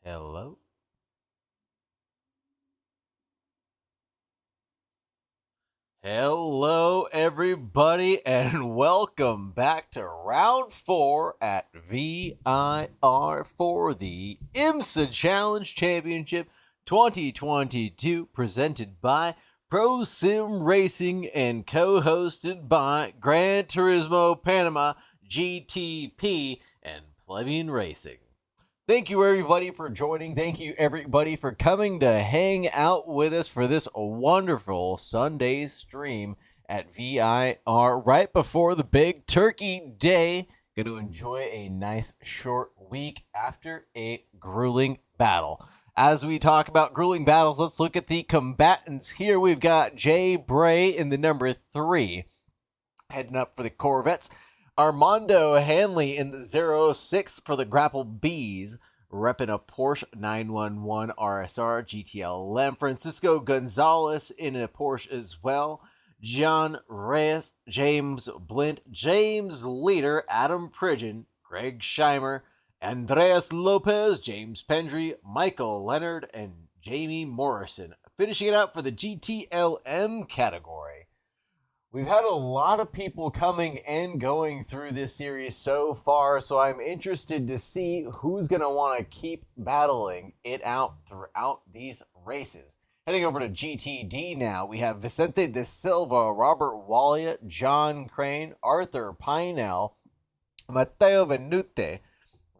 Hello. Hello, everybody, and welcome back to round 4 at VIR for the IMSA Challenge Championship 2022, presented by Pro Sim Racing and co-hosted by Gran Turismo Panama, GTP, and Plebian Racing. Thank you, everybody, for joining. Thank you, everybody, for coming to hang out with us for this wonderful Sunday stream at VIR right before the big turkey day. Going to enjoy a nice short week after a grueling battle. As we talk about grueling battles, let's look at the combatants here. We've got Jay Bray in the number 3, heading up for the Corvettes. Armando Hanley in the 06 for the Grapple Bees, repping a Porsche 911 RSR GTLM. Francisco Gonzalez in a Porsche as well. John Reyes, James Blint, James Leader, Adam Pridgeon, Greg Scheimer, Andreas Lopez, James Pendry, Michael Leonard, and Jamie Morrison. Finishing it out for the GTLM category. We've had a lot of people coming and going through this series so far, so I'm interested to see who's going to want to keep battling it out throughout these races. Heading over to GTD now, we have Vicente de Silva, Robert Wallia, John Crane, Arthur Pinell, Mateo Venute,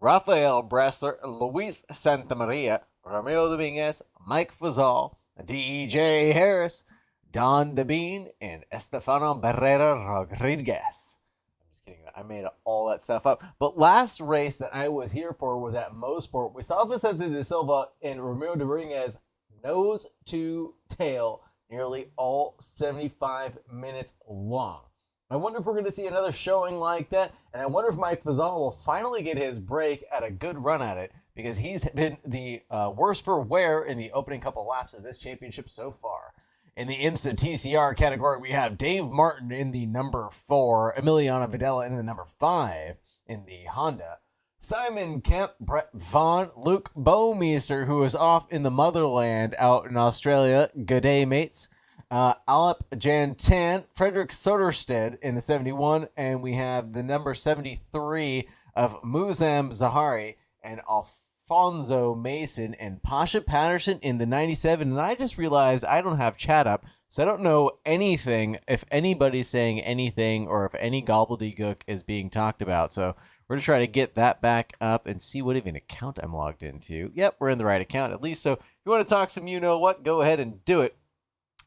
Rafael Bressler, Luis Santamaria, Ramiro Dominguez, Mike Fazal, DJ Harris, Don DeBean, and Estefano Barrera Rodriguez. I'm just kidding. I made all that stuff up. But last race that I was here for was at Mosport. We saw Vicente de Silva and Ramiro Dominguez nose to tail nearly all 75 minutes long. I wonder if we're going to see another showing like that, and I wonder if Mike Fazal will finally get his break at a good run at it, because he's been the worst for wear in the opening couple laps of this championship so far. In the IMSA TCR category, we have Dave Martin in the number 4, Emiliano Videla in the number 5 in the Honda, Simon Kemp, Brett Vaughn, Luke Bowmeister, who is off in the motherland out in Australia. Good day, mates. Alep Jantan, Frederick Soderstedt in the 71, and we have the number 73 of Muzam Zahari and Alfonso Mason and Pasha Patterson in the 97. And I just realized I don't have chat up, so I don't know anything, if anybody's saying anything or if any gobbledygook is being talked about. So we're going to try to get that back up and see what even account I'm logged into. Yep, we're in the right account at least. So if you want to talk some you-know-what, go ahead and do it.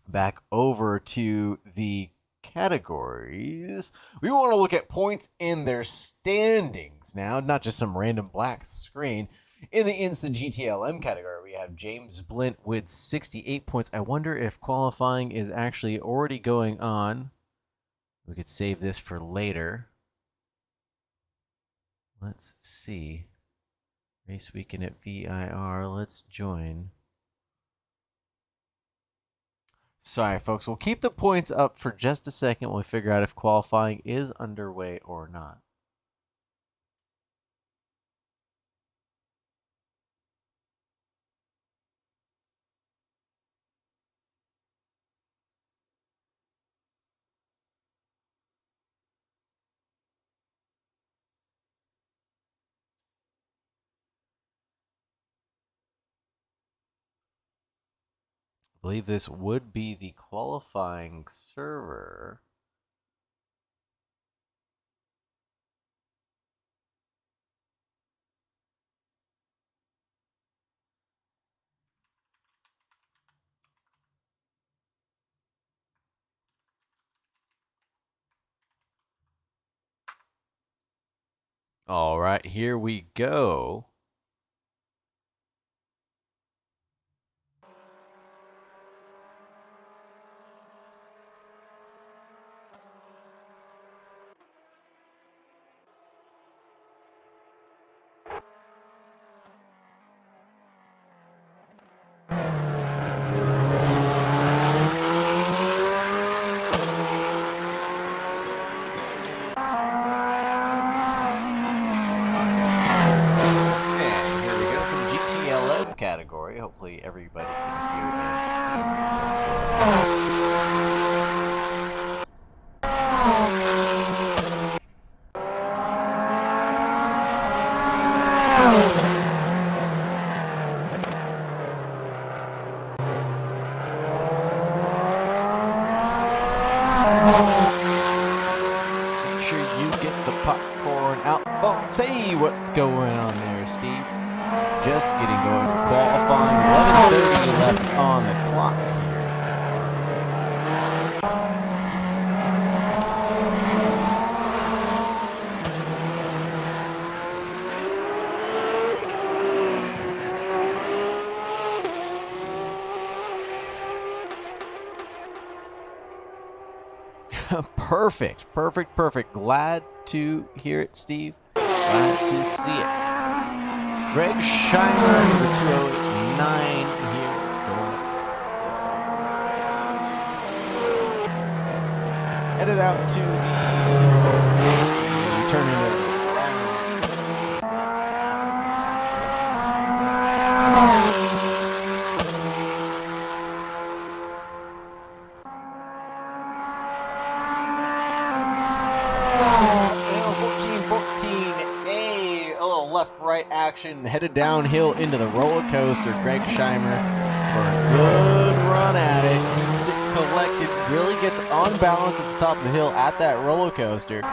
Back over to the categories. We want to look at points in their standings now, not just some random black screen. In the Instant GTLM category, we have James Blint with 68 points. I wonder if qualifying is actually already going on. We could save this for later. Let's see. Race weekend at VIR. Let's join. Sorry, folks. We'll keep the points up for just a second while we figure out if qualifying is underway or not. I believe this would be the qualifying server. All right, here we go. hopefully everybody can hear and see what's going on. Make sure you get the popcorn out, folks. Hey, what's going on there, Steve? Just getting going for qualifying. 11:30 left on the clock here. Perfect. Glad to hear it, Steve. Glad to see it. Greg Scheimer, number 209 here. Headed out to the turning it around. Left-right action, headed downhill into the roller coaster. Greg Scheimer for a good run at it, keeps it collected, really gets unbalanced at the top of the hill at that roller coaster. Down,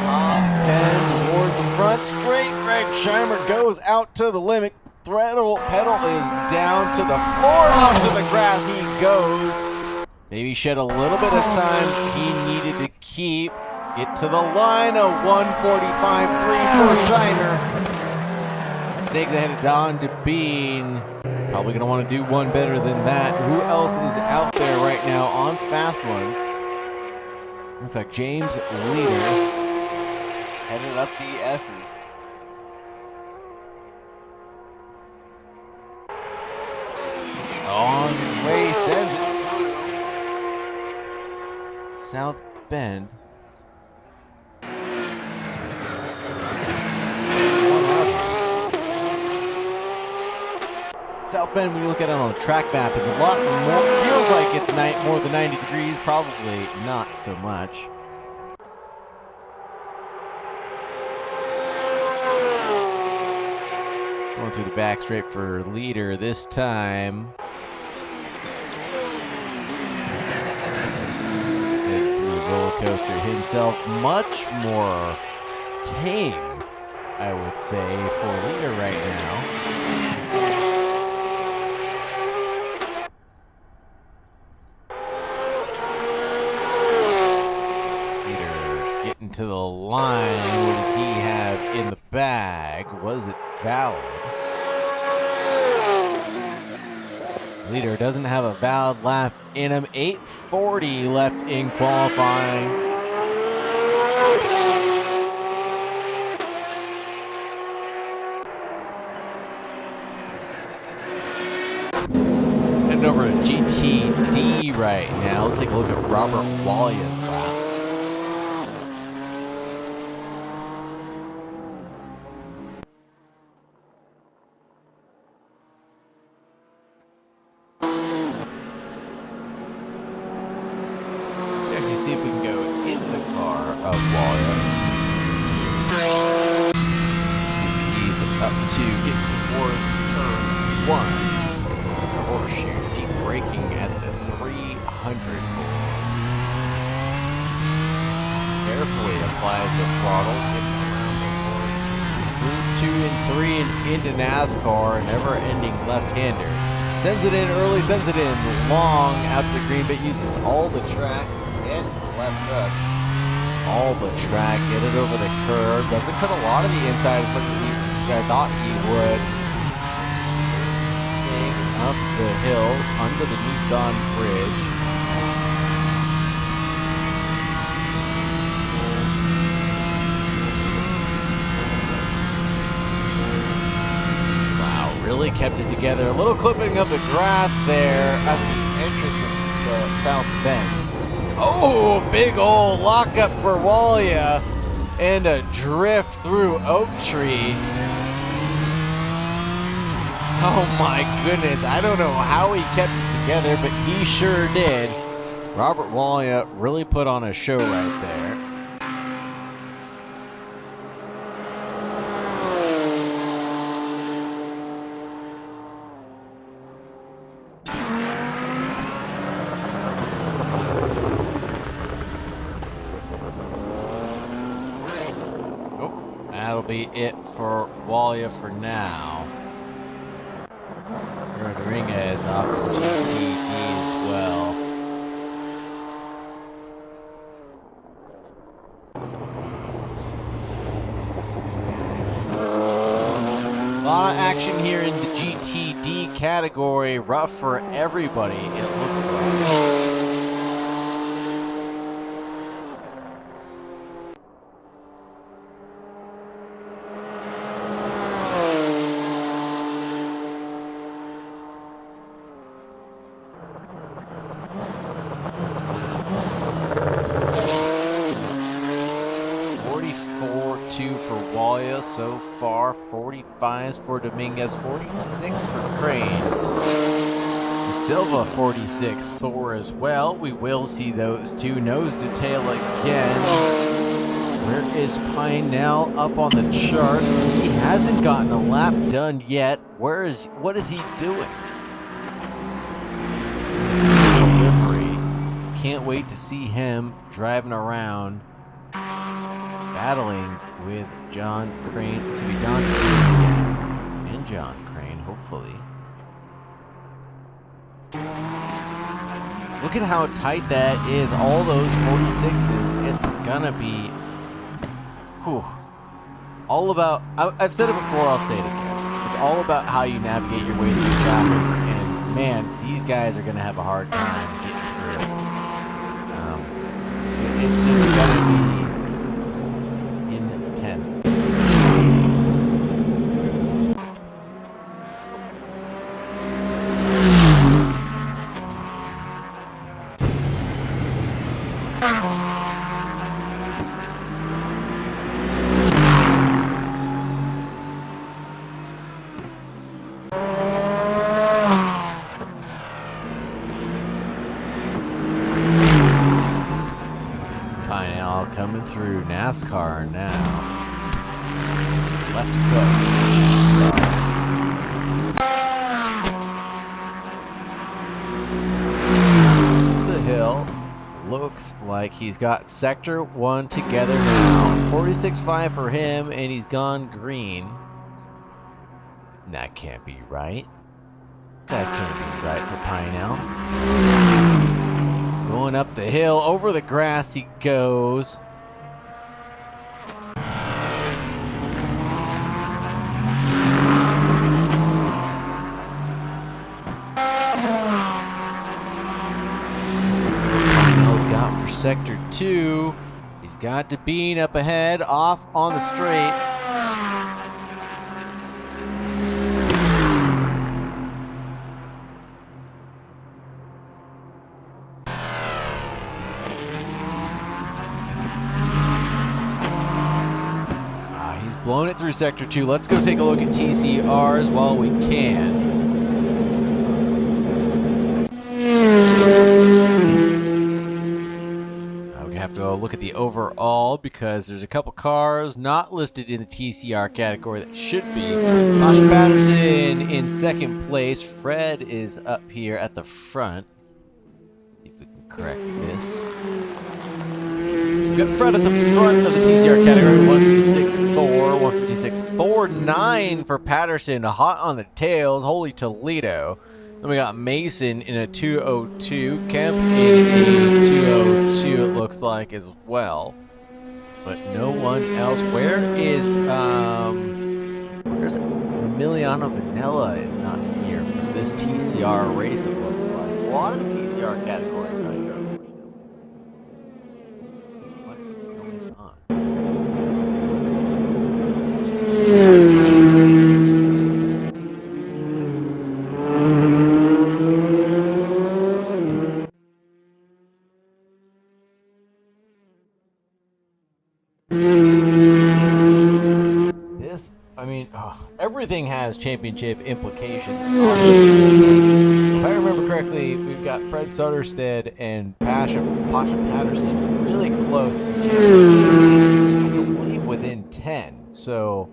hop, and towards the front straight. Greg Scheimer goes out to the limit. Pedal is down to the floor, out to the grass he goes. Maybe shed a little bit of time he needed to keep. Get to the line, a 1:45.3 for Scheimer. Snakes ahead of Don DeBean. Probably going to want to do one better than that. Who else is out there right now on fast ones? Looks like James Leader headed up the S's. On his way, sends it. South Bend. South Bend, when you look at it on a track map, is a lot more, feels like it's more than 90 degrees, probably not so much. Going through the back straight for Leader this time. Headed through the roller coaster himself, much more tame, I would say, for Leader right now. To the line. What does he have in the bag? Was it valid? Leader doesn't have a valid lap in him. 8:40 left in qualifying. Heading over to GTD right now. Let's take a look at Robert Wallia's lap. See if we can go in the car of Wallia. He's up to get towards turn 1. The horseshoe, deep braking at the 300 board. Carefully applies the throttle, getting around the board. Through 2 and 3 and into NASCAR, never-ending left-hander. Sends it in early, sends it in long out to the green, but uses all the track. And left hook. All the track, get it over the curb. Doesn't cut a lot of the inside as much as I thought he would. Staying up the hill under the Nissan bridge. Wow, really kept it together. A little clipping of the grass there at the entrance of the South Bend. Oh, big old lockup for Wallia and a drift through Oak Tree. Oh my goodness, I don't know how he kept it together, but he sure did. Robert Walia really put on a show right there. Oh, that'll be it for Walia for now. Rodriguez off of GTD as well. A lot of action here in the GTD category. Rough for everybody, it looks like. 44-2 for Walia so far, 45s for Dominguez, 46 for Crane. Silva 46-4 as well. We will see those two nose to tail again. Where is Pinell up on the charts? He hasn't gotten a lap done yet. What is he doing? Delivery. Can't wait to see him driving around, battling with John Crane. It's gonna be Don Crane again, and John Crane, hopefully. Look at how tight that is. All those 46s. It's gonna be, all about. I've said it before. I'll say it again. It's all about how you navigate your way through traffic. And man, these guys are gonna have a hard time getting through. It's just gonna be intense. Coming through NASCAR now. Left foot. The hill. Looks like he's got sector 1 together now. 46.5 for him, and he's gone green. That can't be right. That can't be right for Pinell. Going up the hill, over the grass he goes. Pinell's got for sector 2. He's got Bean up ahead, off on the straight. Blown it through sector 2. Let's go take a look at TCRs while we can. We have to go look at the overall because there's a couple cars not listed in the TCR category that should be. Josh Patterson in second place. Fred is up here at the front. Let's see if we can correct this. We got Fred at the front of the TCR category, 156.4, 156.49 for Patterson, hot on the tails, holy Toledo. Then we got Mason in a 202, Kemp in a 202, it looks like, as well. But no one else. Where's Emiliano Vanilla is not here for this TCR race, it looks like. A lot of the TCR categories are here. I mean, everything has championship implications, obviously. If I remember correctly, we've got Fred Soderstedt and Pasha Patterson really close in the championship. I believe within 10. So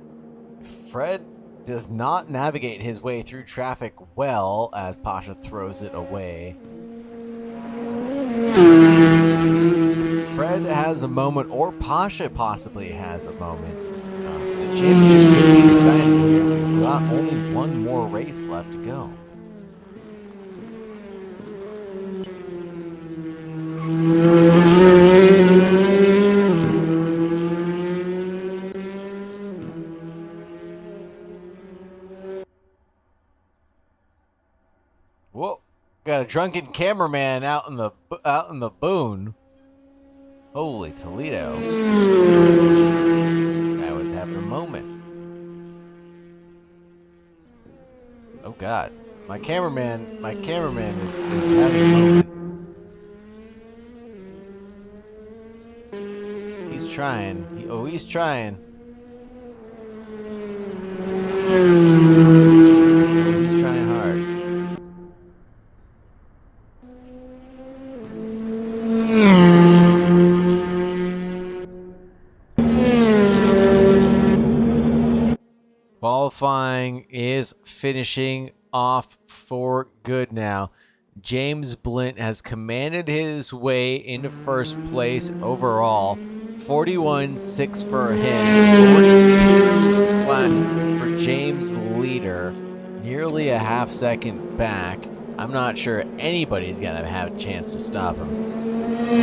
Fred does not navigate his way through traffic well as Pasha throws it away. Fred has a moment, or Pasha possibly has a moment. The championship could be decided here. We've got only one more race left to go. Whoa! Got a drunken cameraman out in the boon. Holy Toledo! I was having a moment. Oh God, my cameraman is having a moment. He's trying. He's trying. He's trying hard. Qualifying is finishing off for good now. James Blint has commanded his way into first place overall. 41.6 for him. 42 flat for James Leader. Nearly a half second back. I'm not sure anybody's going to have a chance to stop him.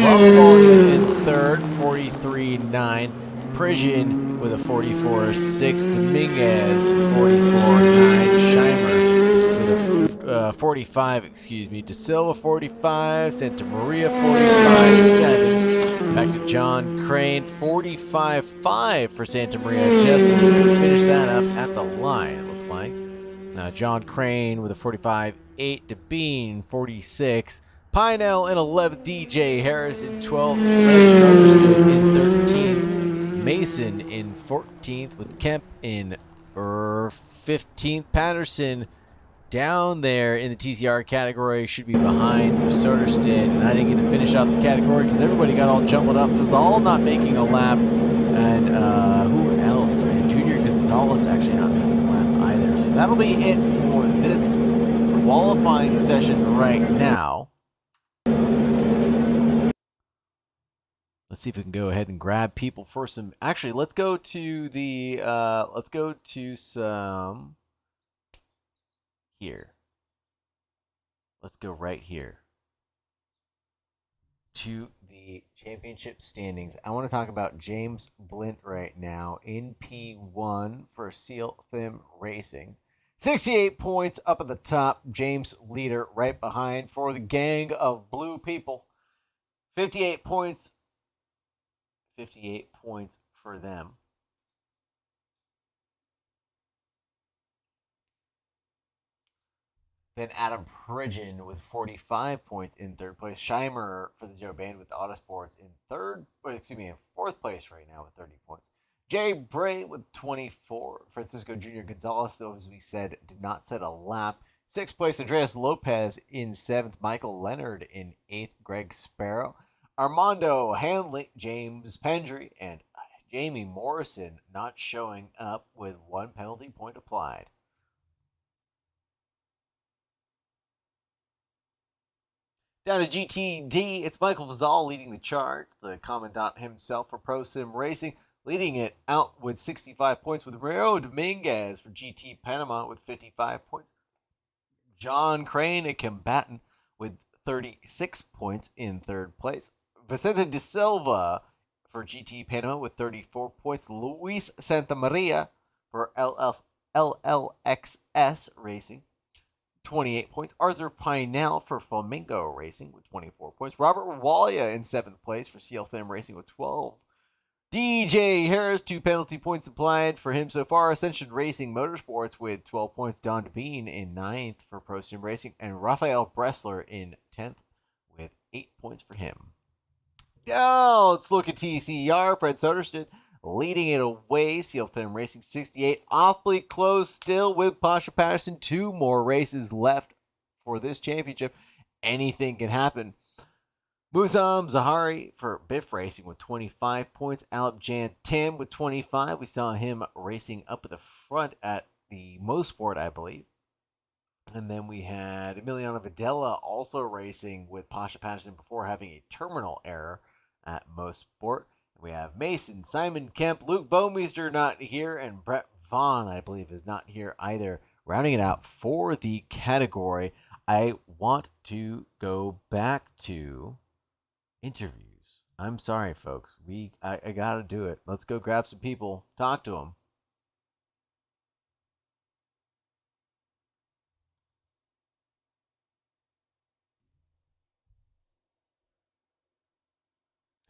Robert Bollier in third, 43.9. Prisian with a 44.6, Dominguez 44.9, Scheimer with a 45, De Silva 45, Santa Maria 45.7. Back to John Crane, 45.5 for Santa Maria, just to finish that up at the line, it looked like. Now John Crane with a 45.8, DeBean 46, Pinell in 11th, DJ Harris in 12th, Fred Soderstedt in 13th, Mason in 14th with Kemp in 15th. Patterson down there in the TCR category should be behind Soderstedt, and I didn't get to finish out the category because everybody got all jumbled up. Fazal not making a lap, and who else? Junior Gonzalez actually not making a lap either. So that'll be it for this qualifying session right now. Let's see if we can go ahead and grab people for some. Actually, let's go to the. Let's go to some. Here. Let's go right here to the championship standings. I want to talk about James Blint right now in P1 for Seal Thim Racing. 68 points up at the top. James Leader right behind for the gang of blue people. 58 points. 58 points for them. Then Adam Prisian with 45 points in third place. Scheimer for the Zero Band with Autosports in in fourth place right now with 30 points. Jay Bray with 24. Francisco Junior Gonzalez, though, as we said, did not set a lap. Sixth place, Andreas Lopez in seventh. Michael Leonard in eighth. Greg Sparrow. Armando Hanley, James Pendry, and Jamie Morrison not showing up with one penalty point applied. Down to GTD, it's Michael Fazal leading the chart, the commandant himself for Pro Sim Racing, leading it out with 65 points with Rayo Dominguez for GT Panama with 55 points. John Crane, a combatant, with 36 points in third place. Vicente De Silva for GT Panama with 34 points. Luis Santamaria for LLXS Racing, 28 points. Arthur Pinell for Flamingo Racing with 24 points. Robert Walia in 7th place for CL Thim Racing with 12. DJ Harris, 2 penalty points applied for him so far. Ascension Racing Motorsports with 12 points. Don Bean in 9th for Pro Sim Racing. And Rafael Bressler in 10th with 8 points for him. Now, let's look at TCR. Fred Soderstedt Leading it away, Seal Thin Racing 68, awfully close still with Pasha Patterson. 2 more races left for this championship. Anything can happen. Muzam Zahari for Biff Racing with 25 points. Alep Jan Tim with 25. We saw him racing up at the front at the Mosport, I believe. And then we had Emiliano Videla also racing with Pasha Patterson before having a terminal error at Mosport. We have Mason, Simon Kemp, Luke Baumeister not here, and Brett Vaughn, I believe, is not here either. Rounding it out for the category, I want to go back to interviews. I'm sorry, folks. I got to do it. Let's go grab some people, talk to them.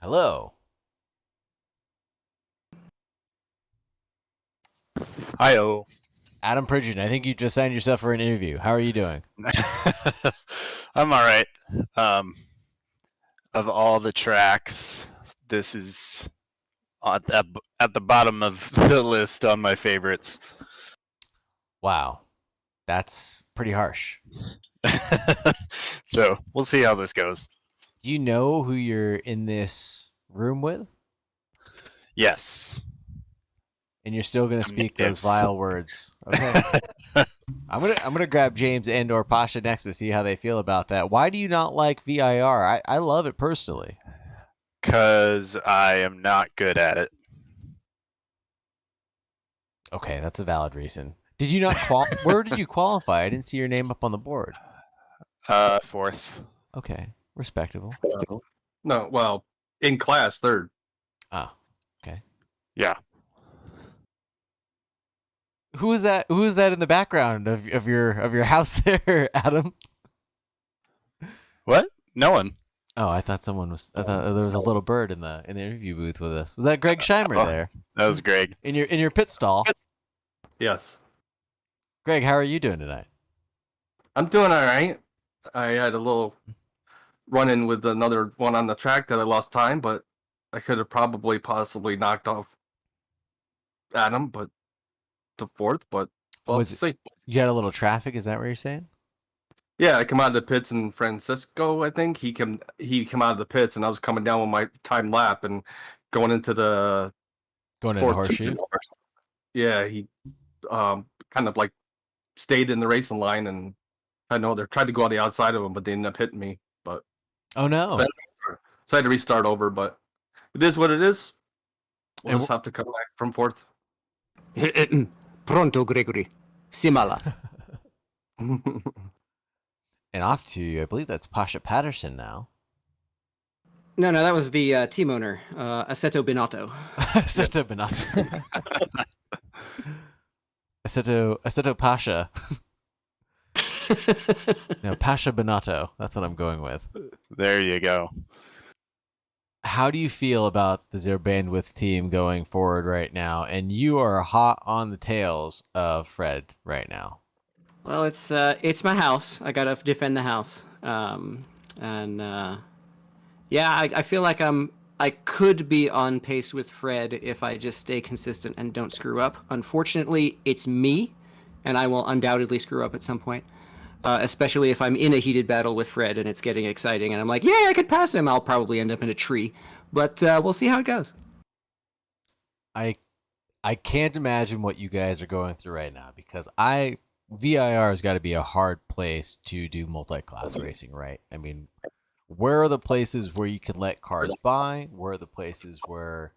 Hello. Hi-oh. Adam Pridgeon, I think you just signed yourself for an interview. How are you doing? I'm all right. Of all the tracks, this is at the bottom of the list on my favorites. Wow. That's pretty harsh. So we'll see how this goes. Do you know who you're in this room with? Yes. And you're still gonna speak those vile words. Okay. I'm gonna grab James and or Pasha next to see how they feel about that. Why do you not like VIR? I love it personally. Because I am not good at it. Okay, that's a valid reason. Did you not where did you qualify? I didn't see your name up on the board. 4th. Okay, respectable. No, well, in class, 3rd. Oh, okay. Yeah. Who is that? Who is that in the background of your house there, Adam? What? No one. Oh, I thought someone was. I thought there was a little bird in the interview booth with us. Was that Greg Scheimer there? That was Greg. In your pit stall. Yes. Greg, how are you doing tonight? I'm doing all right. I had a little run-in with another one on the track that I lost time, but I could have possibly knocked off Adam, but the 4th, but we'll see. You had a little traffic, is that what you're saying? Yeah, I come out of the pits in Francisco, I think. He come out of the pits, and I was coming down with my time lap and going into the horseshoe. Yeah, he kind of like stayed in the racing line, and I know they tried to go on the outside of him, but they ended up hitting me. But oh no! So I had to restart over, but it is what it is. We'll just have to come back from 4th. Pronto, Gregory. Simala. And off to, I believe that's Pasha Patterson now. No, that was the team owner, Assetto Binotto. Assetto Binotto. Assetto Pasha. No, Pasha Binotto. That's what I'm going with. There you go. How do you feel about the Zero Bandwidth team going forward right now? And you are hot on the tails of Fred right now. Well, it's my house. I gotta defend the house. I feel like I could be on pace with Fred if I just stay consistent and don't screw up. Unfortunately, it's me, and I will undoubtedly screw up at some point. Especially if I'm in a heated battle with Fred and it's getting exciting and I'm like, yeah, I could pass him. I'll probably end up in a tree, but we'll see how it goes. I can't imagine what you guys are going through right now because VIR has got to be a hard place to do multi-class racing, right? I mean, where are the places where you can let cars by? Where are the places where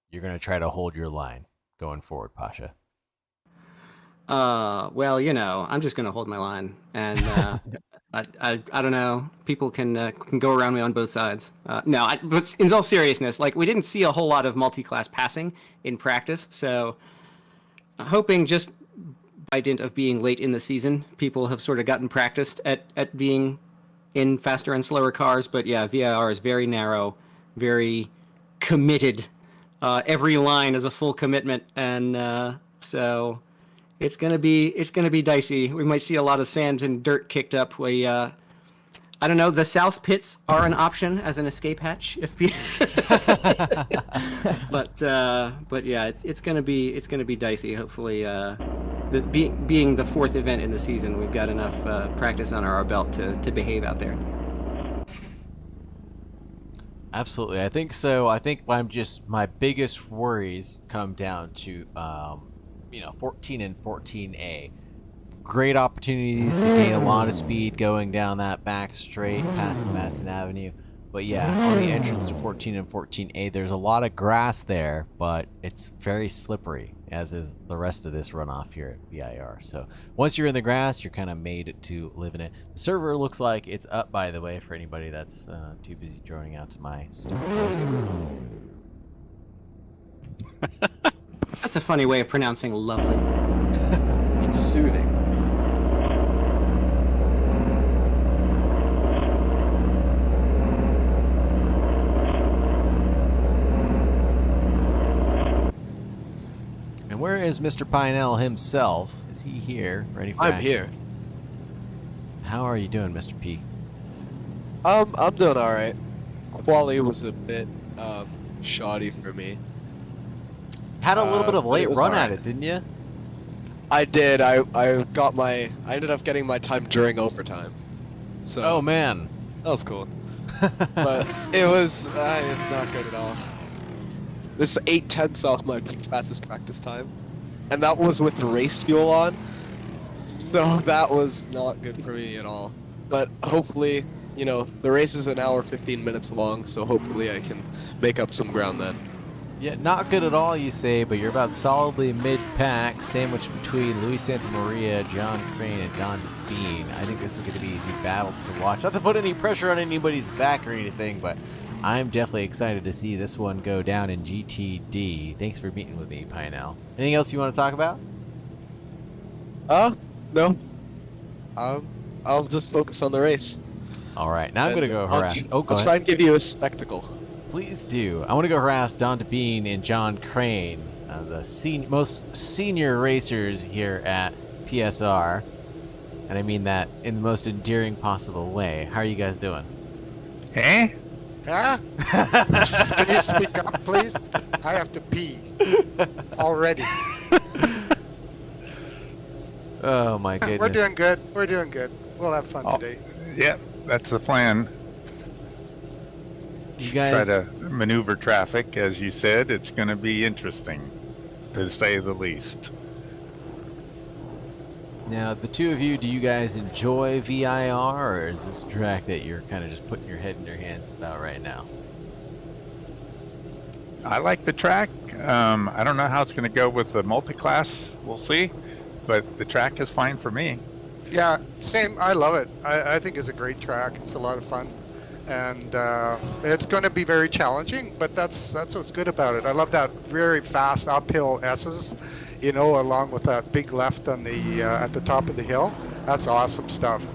you're going to try to hold your line going forward, Pasha? Well, I'm just gonna hold my line, and I don't know. People can go around me on both sides. But in all seriousness, like we didn't see a whole lot of multi-class passing in practice, so I'm hoping just by dint of being late in the season, people have sort of gotten practiced at being in faster and slower cars. But yeah, VIR is very narrow, very committed. Every line is a full commitment, and so. It's gonna be dicey. We might see a lot of sand and dirt kicked up. I don't know. The south pits are an option as an escape hatch, if you. but yeah, it's gonna be dicey. Hopefully, being the fourth event in the season, we've got enough practice under our belt to behave out there. Absolutely, I think so. I think my biggest worries come down to 14 and 14A. Great opportunities to gain a lot of speed going down that back straight past Madison Avenue. But yeah, on the entrance to 14 and 14A, there's a lot of grass there, but it's very slippery, as is the rest of this runoff here at VIR. So once you're in the grass, you're kind of made to live in it. The server looks like it's up, by the way, for anybody that's too busy droning out to my stupid voice. That's a funny way of pronouncing lovely. It's soothing. And where is Mr. Pinell himself? Is he here? Ready for I'm action? here. How are you doing, Mr. P? I'm doing all right. Quali was a bit shoddy for me. Had a little bit of but late it was run alright. at it, didn't you? I did. I ended up getting my time during overtime. So Oh man. that was cool. But it was it's not good at all. This is 8/10 off my fastest practice time, and that was with the race fuel on. So that was not good for me at all. But hopefully, the race is an hour 15 minutes long, so hopefully I can make up some ground then. Yeah, not good at all, you say, but you're about solidly mid-pack, sandwiched between Luis Santamaria, John Crane, and Don Bean. I think this is going to be the battle to watch. Not to put any pressure on anybody's back or anything, but I'm definitely excited to see this one go down in GTD. Thanks for meeting with me, Pinell. Anything else you want to talk about? No. I'll just focus on the race. All right, now I'm going to go harass. Go I'll ahead. try and give you a spectacle. Please do. I want to go harass Don Bean and John Crane, the most senior racers here at PSR. And I mean that in the most endearing possible way. How are you guys doing? Eh? Huh? Can you speak up, please? I have to pee already. Oh my goodness. We're doing good. We're doing good. We'll have fun today. Yep, that's the plan. You Try guys, to maneuver traffic, as you said. It's going to be interesting, to say the least. now the two of you, do you guys enjoy VIR, or is this a track that you're kind of just putting your head in your hands about right now? I like the track. I don't know how it's going to go with the multi-class. We'll see. But the track is fine for me. Yeah, same. I love it. I think it's a great track. It's a lot of fun. And it's going to be very challenging, but that's what's good about it. I love that very fast uphill S's, along with that big left on the at the top of the hill. That's awesome stuff.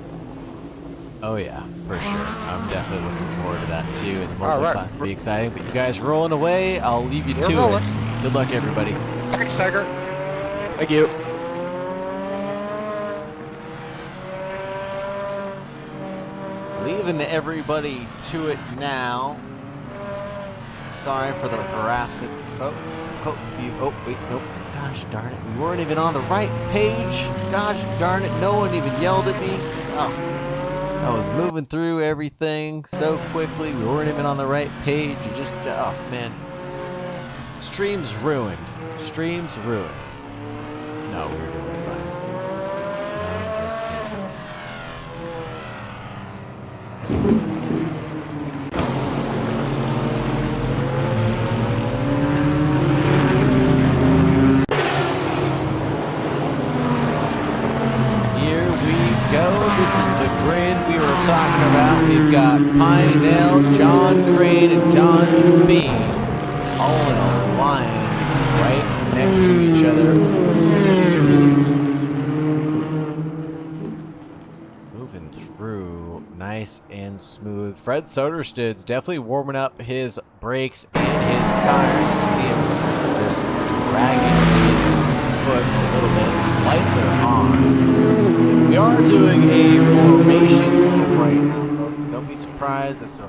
Oh yeah, for sure. I'm definitely looking forward to that too. And the All right. multi-class will be exciting. But you guys rolling away. I'll leave you We're to rolling. it. Good luck, everybody. Thanks, Tiger. Thank you. Leaving everybody to it now. Sorry for the harassment, folks. Hope you. Oh wait, nope. Gosh darn it, we weren't even on the right page. Gosh darn it, no one even yelled at me. Oh, I was moving through everything so quickly. We weren't even on the right page. You just, oh man. Stream's ruined. Stream's ruined. No, we were doing fine. I'm just kidding. Here we go. This is the grid we were talking about. We've got Pinell, John Crane, and Don Bean all in a line right next to each other. Moving through nice and smooth. Fred Sodersted's definitely warming up his brakes and his tires. You can see him just dragging his foot a little bit. Lights are on. We are doing a formation right now, folks. out, so don't be surprised as to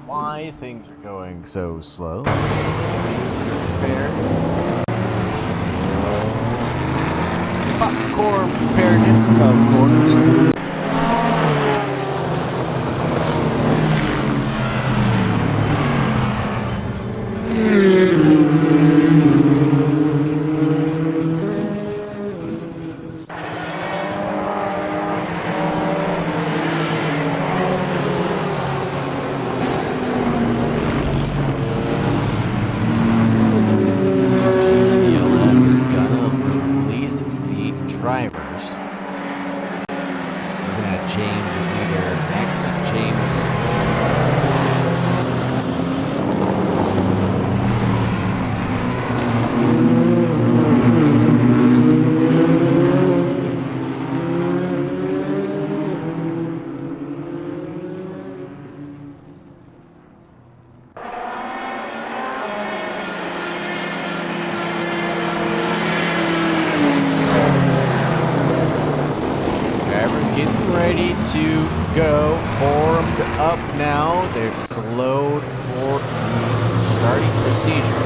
why things are going so slow. Prepared. Core preparedness, of course. To go, formed up now. They've slowed for starting procedure.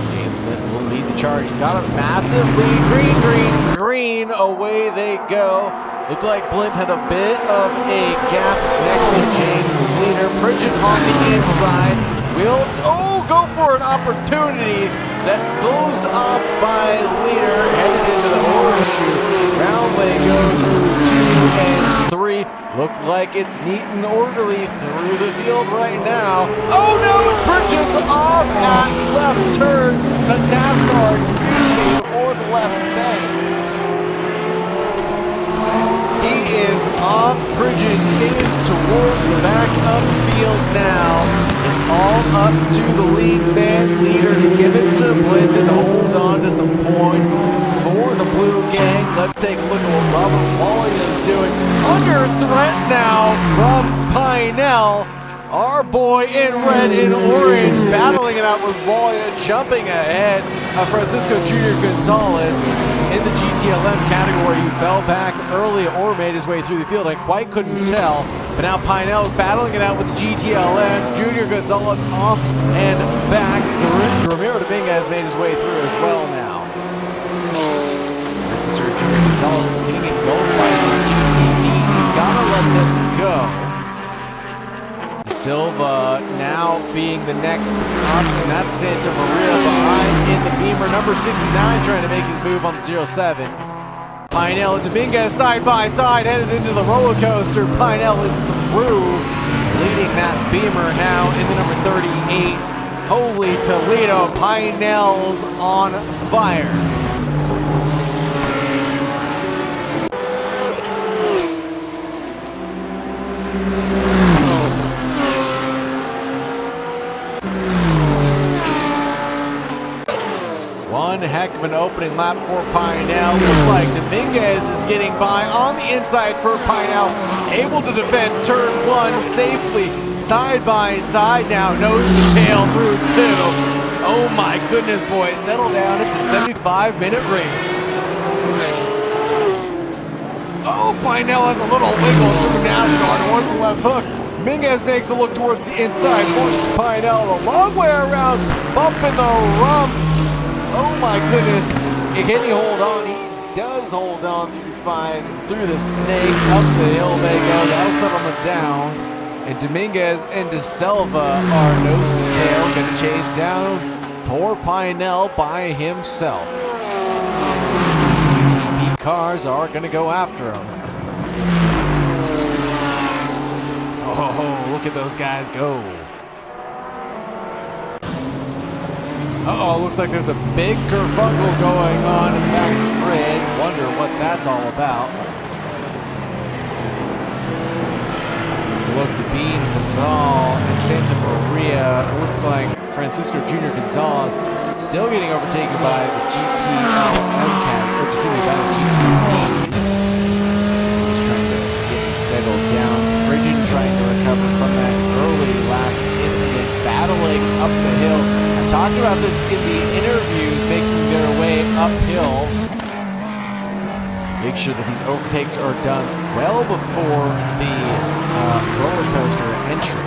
James Blint will lead the charge. He's got a massive lead. Green, green, green. Away they go. Looks like Blint had a bit of a gap next to James' leader. Pridgeon on the inside. Will go for an opportunity that's closed off by leader. Headed into the horseshoe. Round they go through 2 and 3. Looks like it's neat and orderly through the field right now. Oh no, Pridgeon's off at left turn. A NASCAR, excuse me, before the left bank. He is off. Pridgeon is towards the back of the field now. It's all up to the lead man leader to give it to Blint and hold on to some points for the Blue Gang. Let's take a look at what Robert Wally is doing. Under threat now from Pinell. Our boy in red and orange battling it out with Walia, jumping ahead of Francisco Jr. Gonzalez in the GTLM category. He fell back early or made his way through the field. I quite couldn't tell. But now Pinell's battling it out with the GTLM. Junior Gonzalez off and back. Ramiro Dominguez made his way through as well now. Francisco Jr. Gonzalez is getting engulfed by these GTDs. He's got to let them go. Silva now being the next up, and that's Santa Maria behind in the Beamer. Number 69 trying to make his move on the 07. Pinell and Dominguez side by side headed into the roller coaster. Pinell is through, leading that Beamer now in the number 38. Holy Toledo, Pinell's on fire. One heck of an opening lap for Pinell. Looks like Dominguez is getting by on the inside for Pinell. Able to defend turn 1 safely. Side by side now. Nose to tail through 2. Oh my goodness, boys. Settle down. It's a 75-minute race. Oh, Pinell has a little wiggle through NASCAR towards the left hook. Dominguez makes a look towards the inside. Forces Pinell a long way around. Bump in the rump. Oh my goodness, can he hold on? He does hold on through 5, through the snake, up the hill they go. That'll settle him down. And Dominguez and De Silva are nose to tail, gonna chase down poor Pinell by himself. GTP cars are gonna go after him. Oh, look at those guys go. Uh-oh, looks like there's a big kerfuffle going on in the back of the grid. Wonder what that's all about. Look, Bean, Fasal, and Santa Maria. It looks like Francisco Jr. Gonzalez still getting overtaken by the GTLM category, or excuse me, by the GTD. He's trying to get settled down. Bridget trying to recover from that early lap incident, battling up the hill. Talked about this in the interview, making their way uphill. Make sure that these overtakes are done well before the roller coaster entry.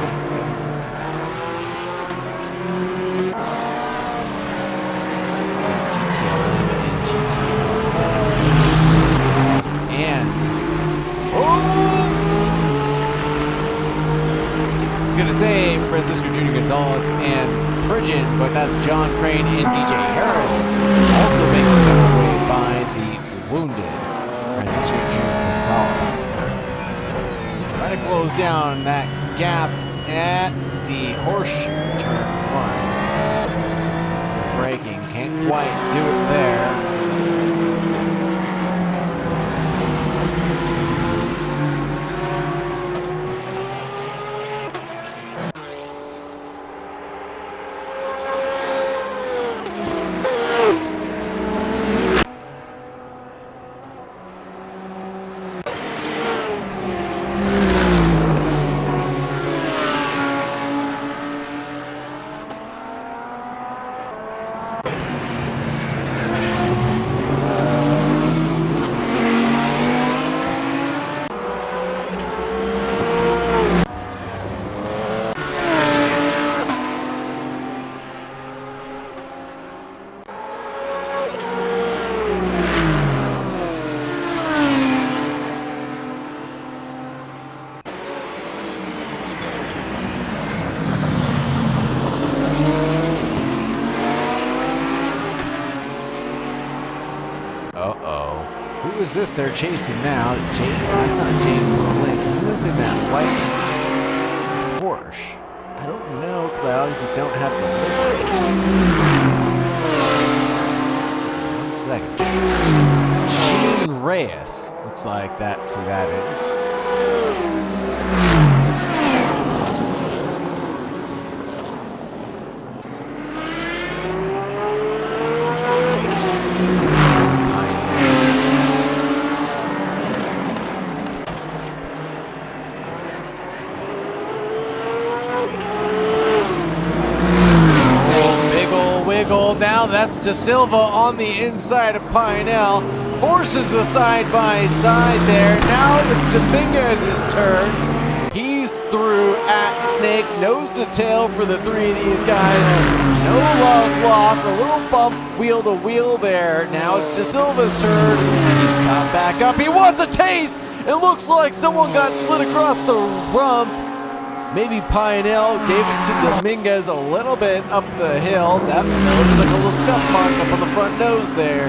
So GTLM and GTLM and I was gonna say Francisco Jr. Gonzalez and Pridgeon, but that's John Crane and DJ Harris also making their way by the wounded Francisco Jr. Gonzalez. Trying to close down that gap at the horseshoe turn 1. Braking, can't quite do it there. Who is this they're chasing now? That's not James Glen. Who is in that white Porsche? I don't know because I obviously don't have the livery. 1 second. Gene Reyes. Looks like that's who that is. Now that's De Silva on the inside of Pinell. Forces the side-by-side there. Now it's Dominguez's turn. He's through at Snake. Nose to tail for the three of these guys. No love lost. A little bump wheel to wheel there. Now it's De Silva's turn. He's caught back up. He wants a taste. It looks like someone got slid across the rump. Maybe Pinell gave it to Dominguez a little bit up the hill. That looks like a little scuff mark up on the front nose there.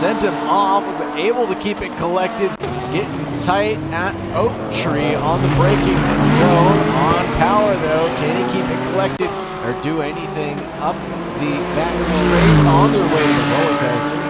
Sent him off, was able to keep it collected. Getting tight at Oak Tree on the braking zone. On power though, can he keep it collected or do anything up the back straight on their way to the roller coaster?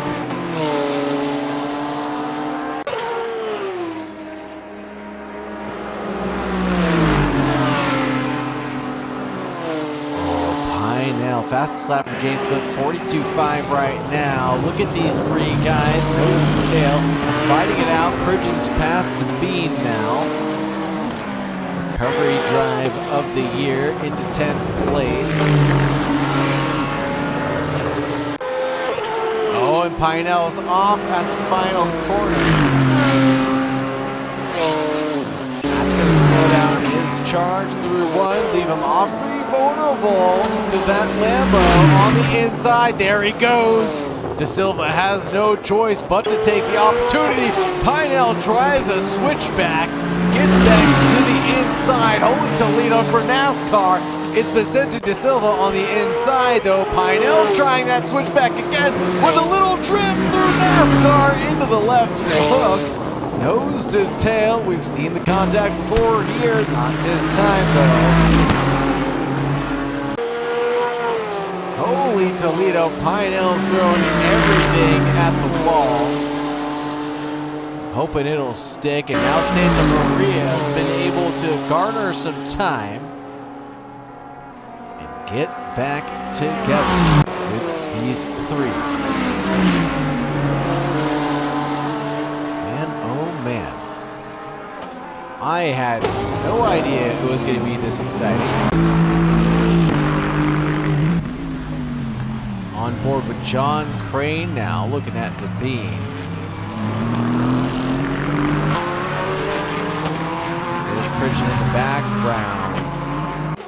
Fastest lap for James Glen, 42.5 right now. Look at these three guys, nose to tail, fighting it out. Pridgeon's past to Bean now. Recovery drive of the year into 10th place. Oh, and Pinell's off at the final corner. That's going to slow down his charge through one, leave him off vulnerable to that Lambo on the inside. There he goes. De Silva has no choice but to take the opportunity. Pinell tries a switchback, gets back to the inside. Holy Toledo for NASCAR. It's Vicente De Silva on the inside though. Pinell trying that switchback again with a little drift through NASCAR into the left hook. Nose to tail. We've seen the contact before here. Not this time though. Holy Toledo, Pinell's throwing everything at the wall. Hoping it'll stick, and now Santa Maria has been able to garner some time and get back together with these three. Man, oh man. I had no idea it was going to be this exciting. On board with John Crane now, looking at Bean. Pridgeon in the background.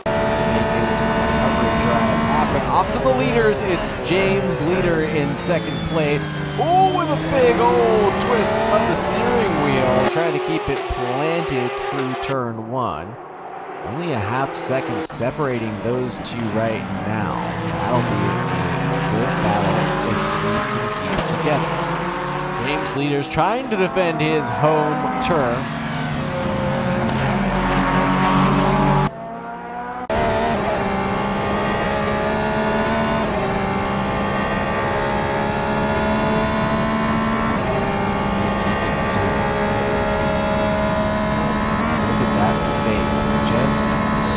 Make his recovery drive happen. Off to the leaders. It's James, leader in second place. Oh, with a big old twist of the steering wheel, trying to keep it planted through turn 1. Only a half second separating those two right now. That'll be a good battle if he can keep it together. James leader's trying to defend his home turf. Let's see if he can do it. Look at that face. Just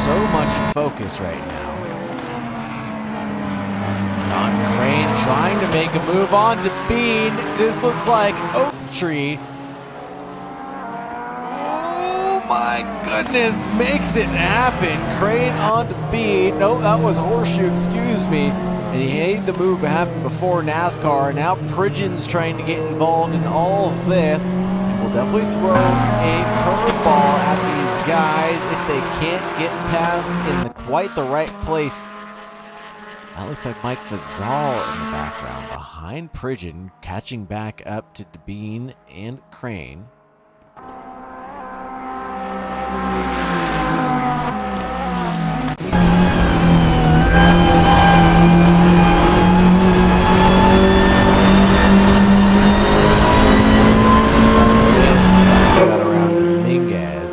so much focus right now. John Crane trying to make a move on to Bean. This looks like Oak Tree. Oh my goodness, makes it happen. Crane onto Bean. No, that was Horseshoe, excuse me. And he made the move happen before NASCAR. Now Pridgeon's trying to get involved in all of this. We'll definitely throw a curveball at these guys if they can't get past in quite the right place. That looks like Mike Fazal in the background behind Pridgeon, catching back up to Bean and Crane.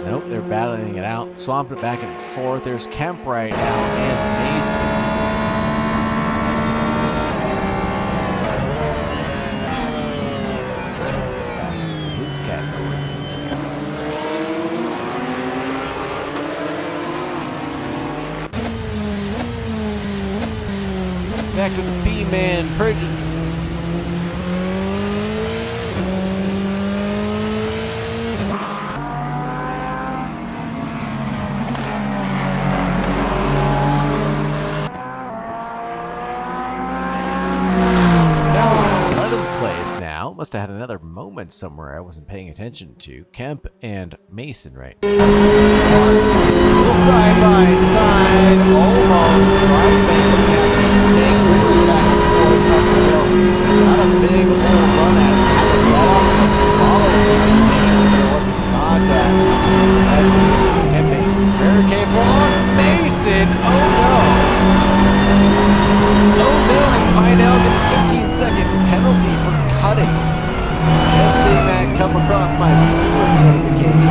Nope, they're battling it out, swamping it back and forth. There's Kemp right now and Mason. His category. Back to the B-man, Pridgeon. Must have had another moment somewhere I wasn't paying attention to. Kemp and Mason right now. Little side by side, almost trying to make some happen. Snake really back and forth up the hill. He's got a big old run at it. Had to get off the bottle to make sure there wasn't contact. Kemp being very careful on Mason. Oh no. Oh no, and Pinell gets a 15-second penalty for cutting. Just seeing that come across my steward's notification.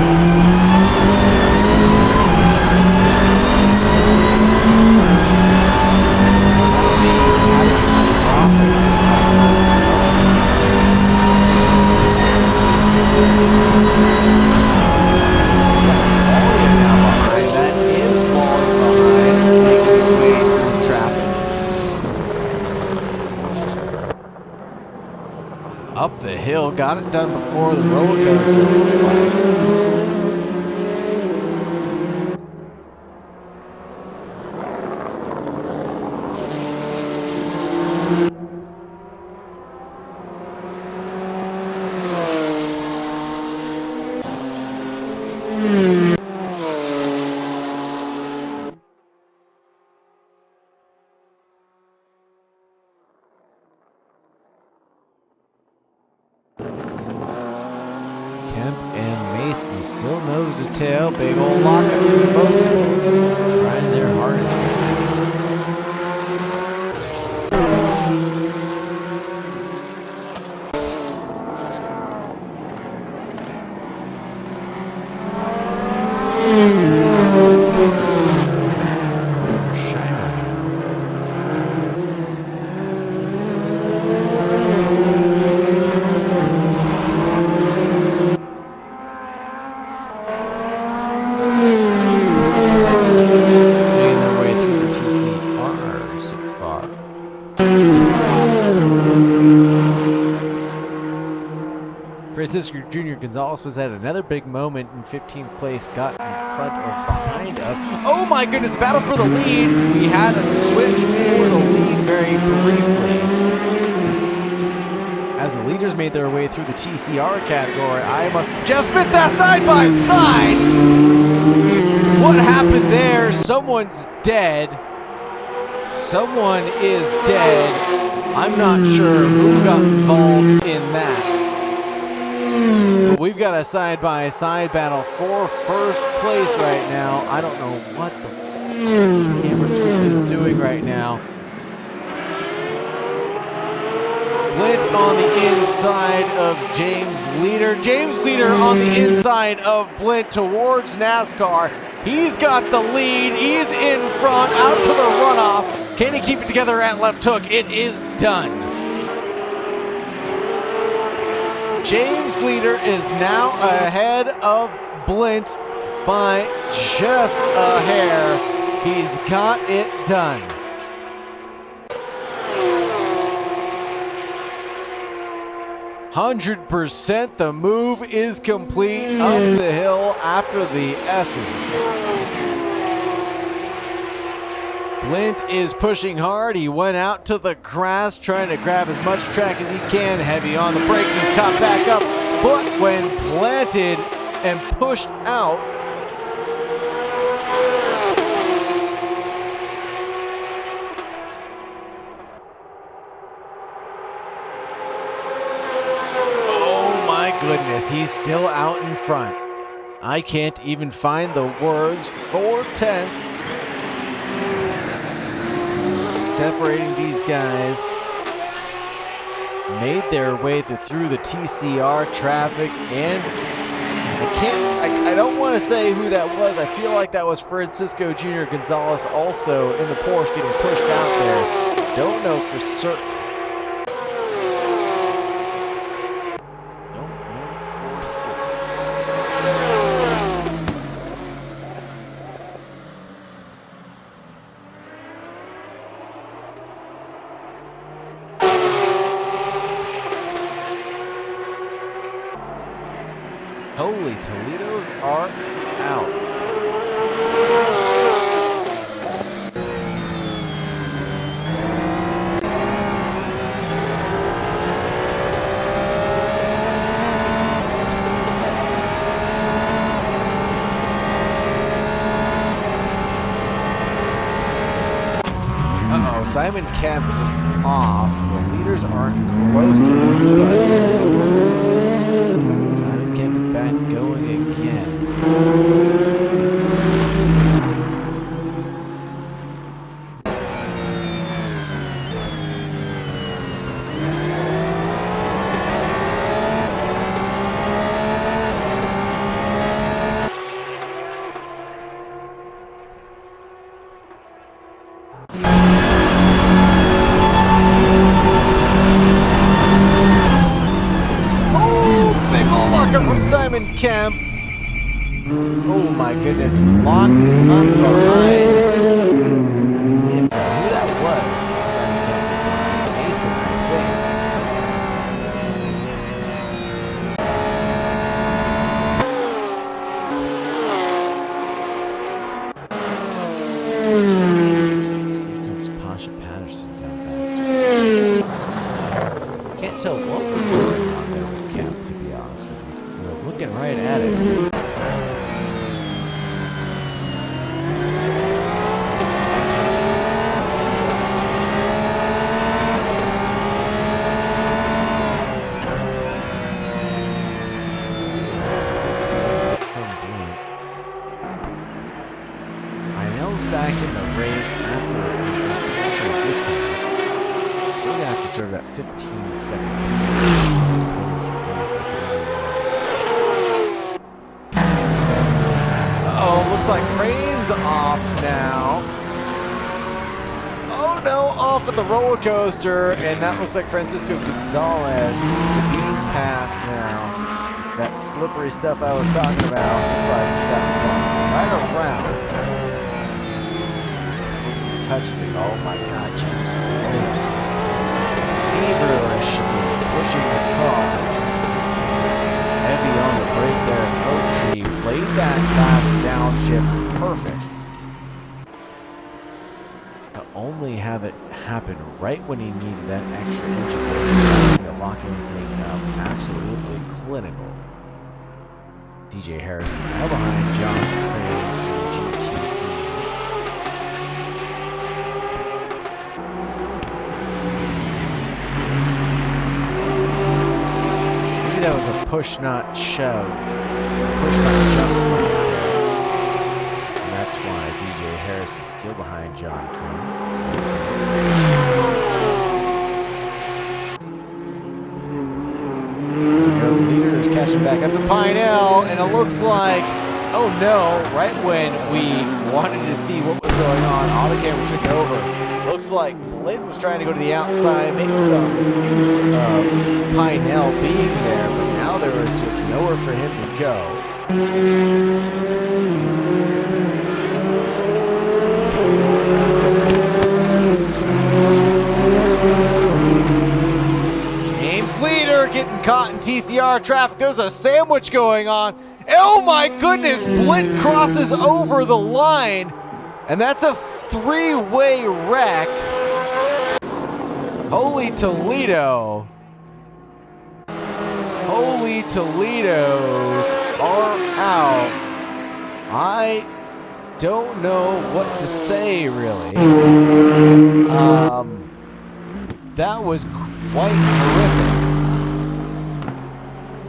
That would be catastrophic to that is falling behind, making his way through traffic. Up the hill, got it done before the roller coaster. Kemp and Mason still nose to tail. Big old lockup from both of them. Trying their hardest. Francisco Jr. Gonzalez was at another big moment in 15th place, got in front or behind of. Oh my goodness, battle for the lead. We had a switch for the lead very briefly. As the leaders made their way through the TCR category. I must just admit that side by side. What happened there? Someone's dead. Someone is dead. I'm not sure who got involved in that. But we've got a side-by-side battle for first place right now. I don't know what the this camera tool is doing right now. Blint on the inside of James Leader. James Leader on the inside of Blint towards NASCAR. He's got the lead. He's in front, out to the runoff. Can he keep it together at left hook? It is done. James Leader is now ahead of Blint by just a hair. He's got it done. %, the move is complete up the hill after the S's. Blint is pushing hard. He went out to the grass trying to grab as much track as he can. Heavy on the brakes. He's caught back up. But when planted and pushed out, goodness, he's still out in front. I can't even find the words. 4/10 separating these guys. Made their way through the TCR traffic, and I don't want to say who that was. I feel like that was Francisco Jr. Gonzalez also in the Porsche getting pushed out there. Don't know for certain. Holy Toledos are out. Uh-oh, Simon Kemp is off. The leaders aren't close to this, but Simon Kemp is back going again. From Simon Kemp. Oh my goodness, locked up behind. Who that was? Simon Kemp. Mason, I think. Here comes Pasha Patterson down back. Can't tell what was going on there with Kemp, to be honest with you. Looking right at it. From Glen. Einell's back in the race after an unfortunate disconnect. Still gonna have to serve that 15-second opposed to 1 second. Looks like Crane's off now. Oh no, off at the roller coaster, and that looks like Francisco Gonzalez. Beans pass now. It's that slippery stuff I was talking about. Looks like that's right around. Once he touched it, oh my God, James Blint. Feverishly pushing the car. Heavy on the brake there. Oak Tree played that fast downshift perfect. to only have it happen right when he needed that extra inch of weight to lock anything up. Absolutely clinical. DJ Harris is now behind John Crane in GTD. Maybe that was a push not shoved. Push not shoved. And that's why DJ Harris is still behind John Crane. The leader is catching back up to Pinell, and it looks like, oh no, right when we wanted to see what was going on, autocamera took over. Looks like Blint was trying to go to the outside, make some use of Pinell being there, but now there was just nowhere for him to go. Leader getting caught in TCR traffic. There's a sandwich going on. Oh my goodness, Blint crosses over the line, and that's a three-way wreck. Holy Toledo. Holy Toledos are out. I don't know what to say, really. That was quite horrific.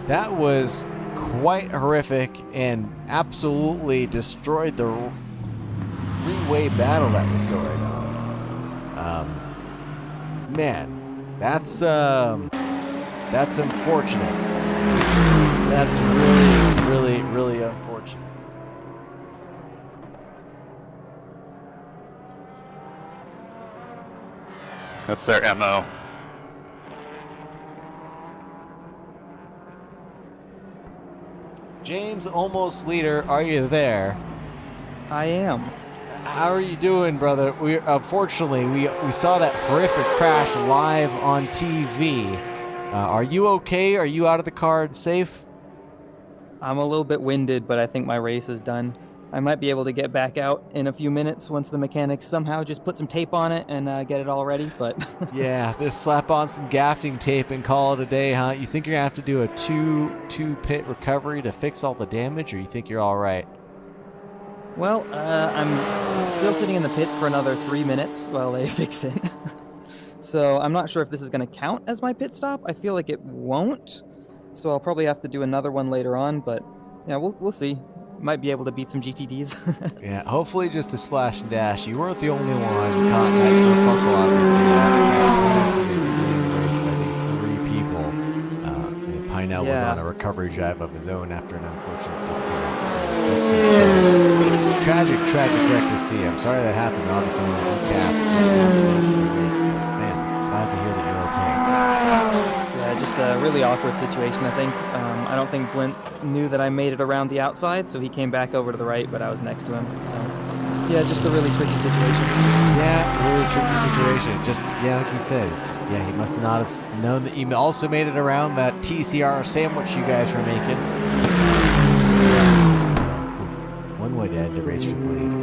That was quite horrific and absolutely destroyed the three-way battle that was going on. Man, that's unfortunate. That's really unfortunate. That's their MO. James, almost leader, are you there? I am. How are you doing, brother? Unfortunately, we saw that horrific crash live on TV. Are you okay? Are you out of the car and safe? I'm a little bit winded, but I think my race is done. I might be able to get back out in a few minutes once the mechanics somehow just put some tape on it and get it all ready, but... Yeah, just slap on some gafting tape and call it a day, huh? You think you're going to have to do a two pit recovery to fix all the damage, or you think you're all right? Well, I'm still sitting in the pits for another 3 minutes while they fix it. So I'm not sure if this is going to count as my pit stop. I feel like it won't. So I'll probably have to do another one later on, but yeah, we'll see. Might be able to beat some GTDs. Yeah, hopefully just a splash and dash. You weren't the only one caught in that kerfuffle, obviously. I think 3 people. Pinell was on a recovery drive of his own after an unfortunate disconnect. So it's just a tragic wreck to see. I'm sorry that happened. Obviously, we recap. Man, glad to hear that you're okay. Yeah, just a really awkward situation, I think. I don't think Blint knew that I made it around the outside, so he came back over to the right, but I was next to him. So, yeah, just a really tricky situation. Yeah, really tricky situation. Just, yeah, like you said, he must have not have known that you also made it around that TCR sandwich you guys were making. One way to end the race for the lead.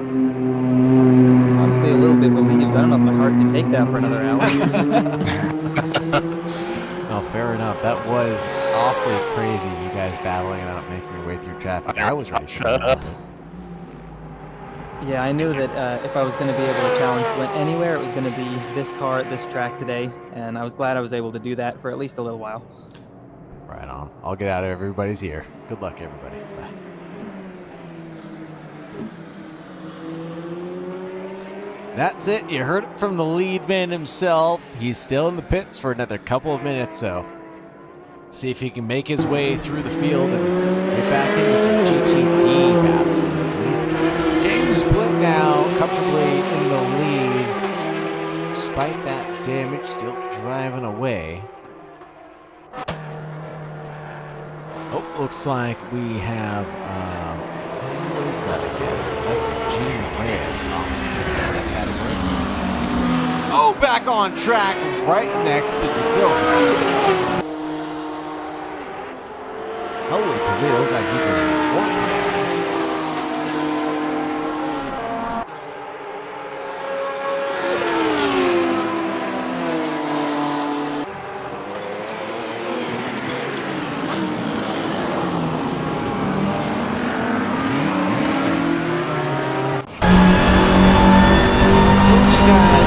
Honestly, a little bit relieved. I don't know if my heart can take that for another hour. Oh, fair enough. That was awfully crazy, you guys battling it out, making your way through traffic. I was ready for that. Yeah, I knew that if I was going to be able to challenge Glen anywhere, it was going to be this car at this track today, and I was glad I was able to do that for at least a little while. Right on. I'll get out of everybody's ear. Good luck, everybody. Bye. That's it. You heard it from the lead man himself. He's still in the pits for another couple of minutes, so see if he can make his way through the field and get back into some GTD battles at least. James Blint now comfortably in the lead. Despite that damage, still driving away. Oh, looks like we have, who is that again? That's Gene Reyes off the Katana category. Oh, back on track right next to De Silva. Holy Toledo, looked like he just worked.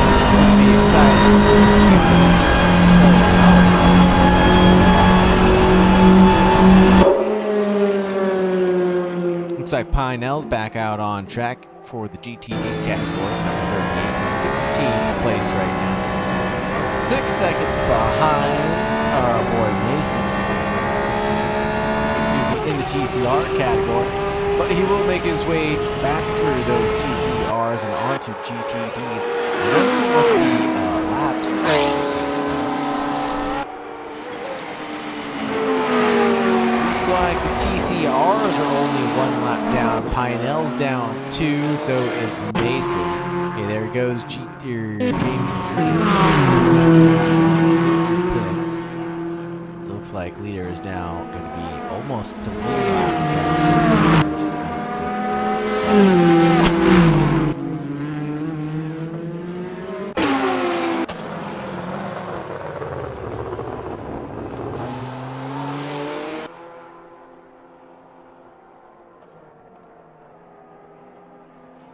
This is going to be exciting. I'll tell you how exciting this actually is. Looks like Pinell's back out on track for the GTD category, number 38, in 16th place right now. 6 seconds behind our boy Mason. Excuse me, in the TCR category. But he will make his way back through those TCRs and onto GTDs. Looking at the laps so far. Looks like the TCRs are only 1 lap down. Pinell's down 2, so is Mason. Okay, there goes James Pits. So it looks like leader is now going to be almost 3 laps down to leaders once this gets solved.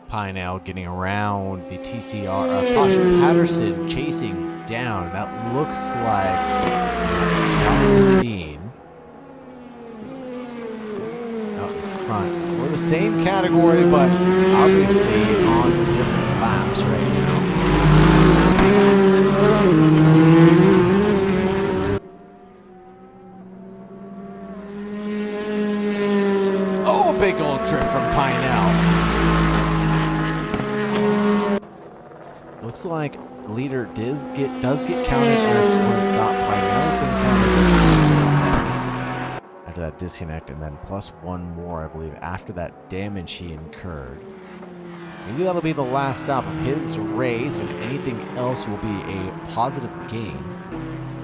Pinell getting around the TCR. Caution Patterson chasing down. That looks like Bean out in front for the same category, but obviously on different laps right now. Oh, a big old drift from Pinell. Looks like leader does get counted as 1 stop. Pinell's been counted as 2 so far. After that disconnect, and then plus 1 more, I believe, after that damage he incurred. Maybe that'll be the last stop of his race, and anything else will be a positive gain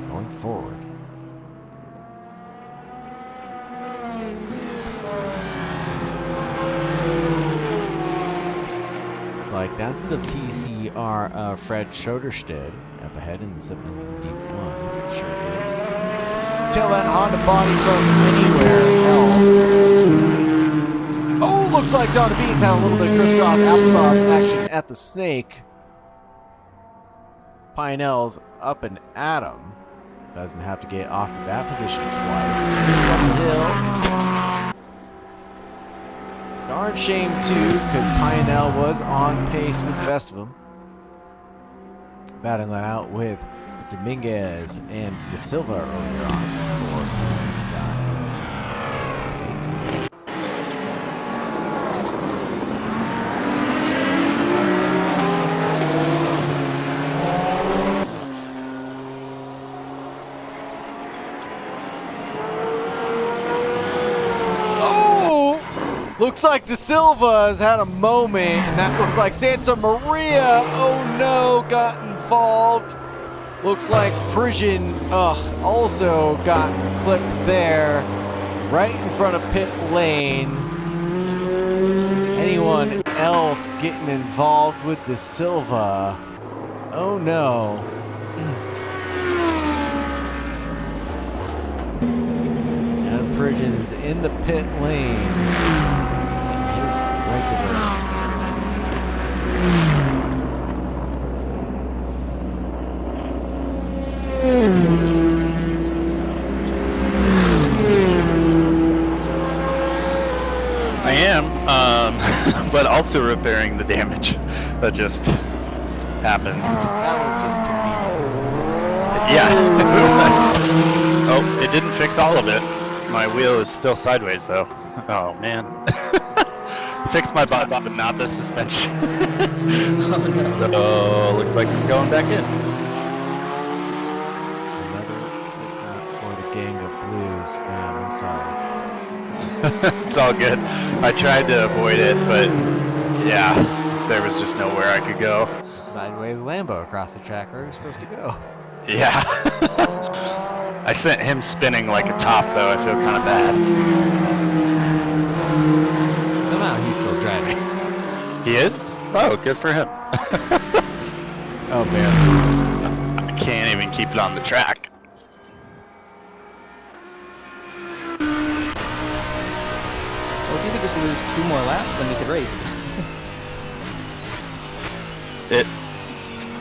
going forward. Like that's the TCR of Fred Schoderstedt up ahead in the 71. It sure is. Tell that Honda body from anywhere else. Oh, looks like Donna Beans had a little bit of crisscross applesauce action at the snake. Pinell's up and at him. Doesn't have to get off of that position twice. Up the hill. Darn shame, too, because Pinell was on pace with the best of them. Battling that out with Dominguez and De Silva earlier on before he got into his mistakes. Looks like De Silva has had a moment, and that looks like Santa Maria, oh no, got involved. Looks like Prigent also got clipped there, right in front of pit lane. Anyone else getting involved with De Silva? Oh no. And Prigent is in the pit lane. Regulars. I am, but also repairing the damage that just happened. That was just convenience. Yeah. Oh, it didn't fix all of it. My wheel is still sideways though. Oh man. Fixed my butt, but not the suspension. So looks like I'm going back in. It's not for the gang of blues, man. I'm sorry. It's all good. I tried to avoid it, but yeah, there was just nowhere I could go. Sideways Lambo across the track. Where are we supposed to go? Yeah. I sent him spinning like a top, though. I feel kind of bad. Somehow he's still driving. He is? Oh, good for him. Oh, man. I can't even keep it on the track. Well, if you could just lose 2 more laps, then we could race.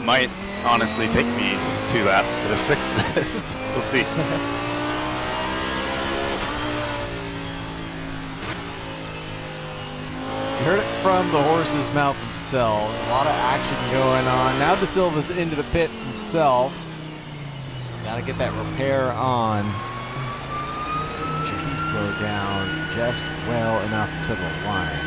might honestly take me 2 laps to fix this. We'll see. You heard it from the horse's mouth themselves. A lot of action going on. Now De Silva's into the pits himself. Gotta get that repair on. Should he slow down just well enough to the line?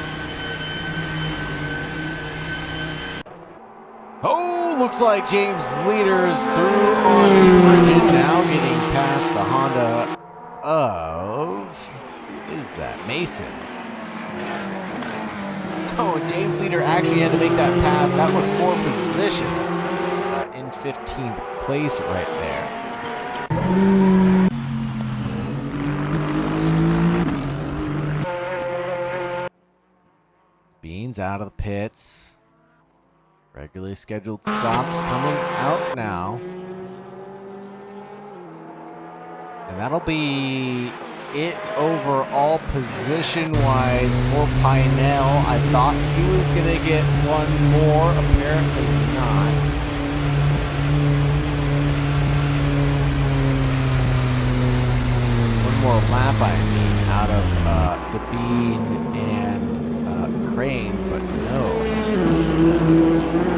Oh, looks like James Leader's through on Pungent, now getting past the Honda of... Who is that? Mason. Oh, James Leader actually had to make that pass. That was for position in 15th place right there. Beans out of the pits. Regularly scheduled stops coming out now. And that'll be it overall position-wise for Pinell. I thought he was going to get one more. Apparently not. One more lap, I mean, out of Devine and Crane, but no.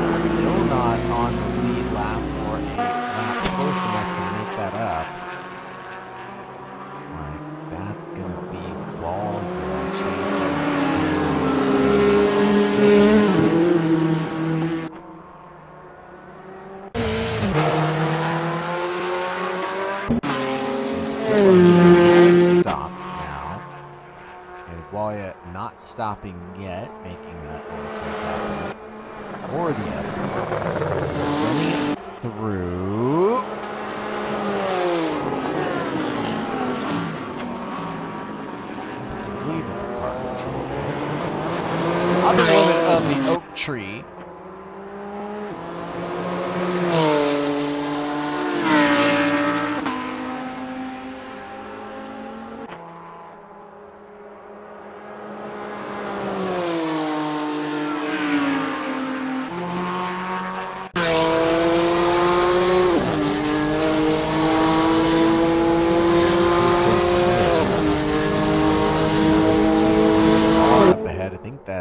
Still not on the lead lap or a lap close enough to make that up. It's like that's gonna be wall chasing. So has stopped now, and Waya not stopping yet, making that overtake happen for the S's. Sending it through. Unbelievable car control there. Upper limit of the oak tree.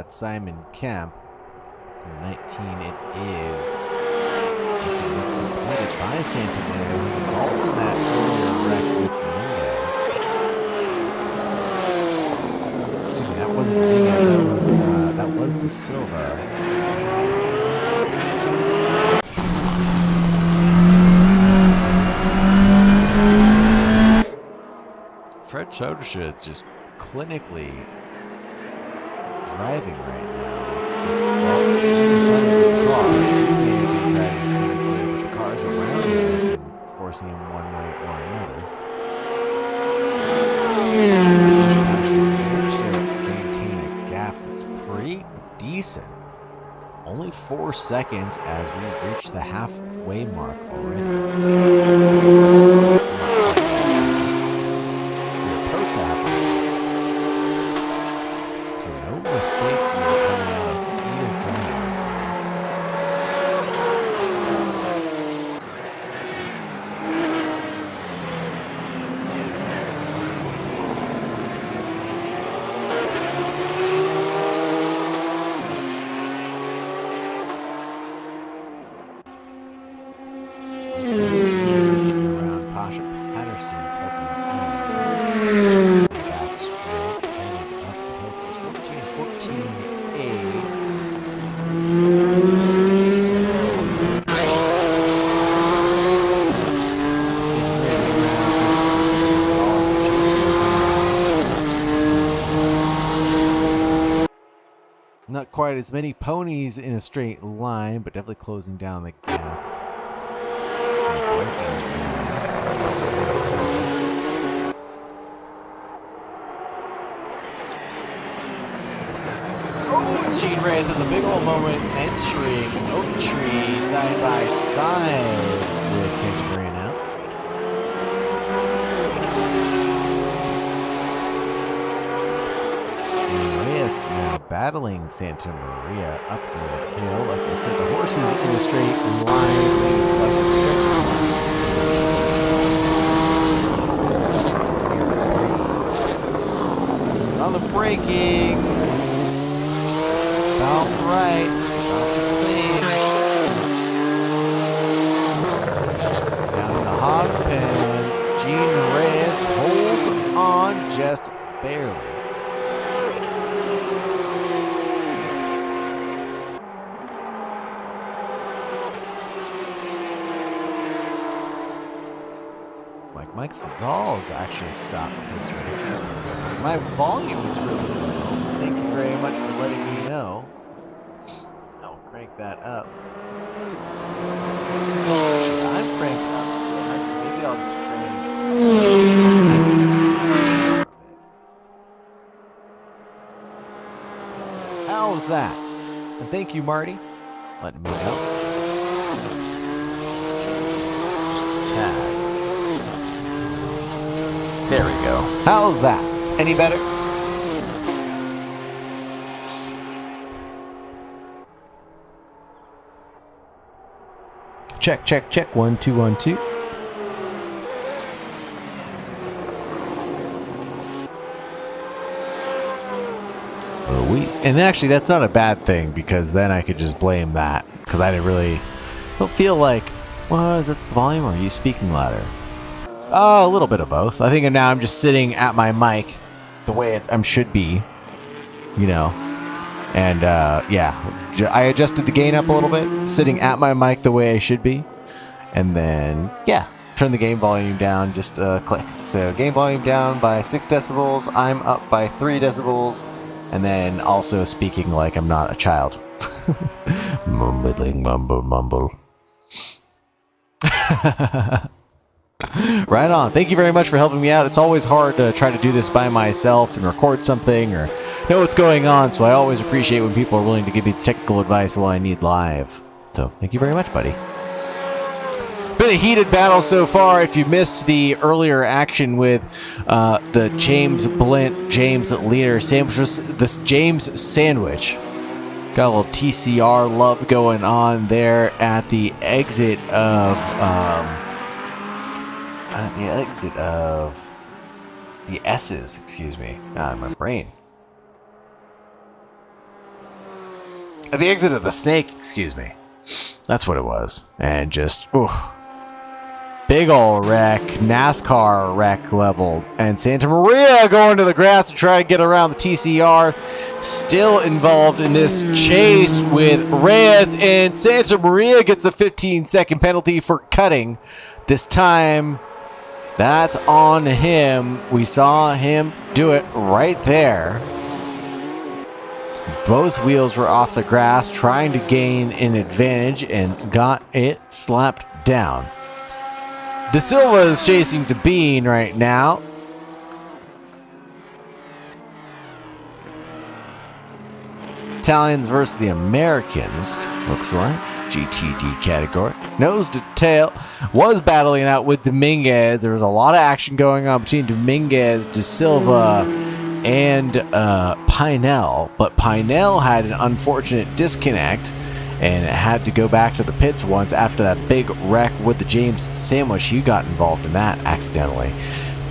Simon Kemp. 19 it is. It's completed by Santamaria, who involved in that earlier wreck with Dominguez. Excuse me, that wasn't Dominguez, that was De Silva. Fred Chodeshit's just clinically driving right now. Just inside of his car. He may have been driving clinically, but the cars around him have been forcing him one way or another. Parsons managed to maintain a gap that's pretty decent. Only 4 seconds as we reach the halfway mark already. We approach the halfway mark. So no mistakes really coming out of either driver. Around Pasha Patterson taking in. Back straight, heading up the hill first. 14A. Not quite as many ponies in a straight line, but definitely closing down the gap. Oh, Gene Reyes has a big old moment entering Oak Tree side by side with Santa Maria now. And Reyes now battling Santa Maria up the hill. Like I said, the horses in a straight line leads less restricted. On the braking, it's about right. It's about the same. Down in the hog pen, Gene Reyes holds on just barely. Mike Fazal's actually stopped his race. My volume is really low. Thank you very much for letting me know. I'll crank that up. I'm cranked up. Maybe I'll just crank. How's that? And thank you, Marty. Letting me know. Just a tad. There we go. How's that? Any better? Check, check, check. 1 2 1 2. Louise. And actually, that's not a bad thing because then I could just blame that because I don't feel like. Well, is it the volume or are you speaking louder? A little bit of both. I think now I'm just sitting at my mic the way I should be, you know. And yeah, I adjusted the gain up a little bit, sitting at my mic the way I should be. And then, yeah, turn the gain volume down just a click. So gain volume down by 6 decibels. I'm up by 3 decibels. And then also speaking like I'm not a child. Mumbling, mumble, mumble. Right on. Thank you very much for helping me out. It's always hard to try to do this by myself and record something or know what's going on, so I always appreciate when people are willing to give me technical advice while I need live. So thank you very much, buddy. Been a heated battle so far. If you missed the earlier action with the James Blint, James leader sandwiches, this James sandwich. Got a little TCR love going on there at the exit of the S's, excuse me. God, my brain. At the exit of the snake, excuse me. That's what it was. And just, ooh. Big ol' wreck, NASCAR wreck level. And Santa Maria going to the grass to try to get around the TCR. Still involved in this chase with Reyes. And Santa Maria gets a 15-second penalty for cutting. This time, that's on him. We saw him do it right there. Both wheels were off the grass, trying to gain an advantage and got it slapped down. De Silva is chasing to Bean right now. Italians versus the Americans, looks like. GTD category. Nose to tail was battling out with Dominguez. There was a lot of action going on between Dominguez, De Silva, and Pinell. But Pinell had an unfortunate disconnect and had to go back to the pits once after that big wreck with the James sandwich. He got involved in that accidentally.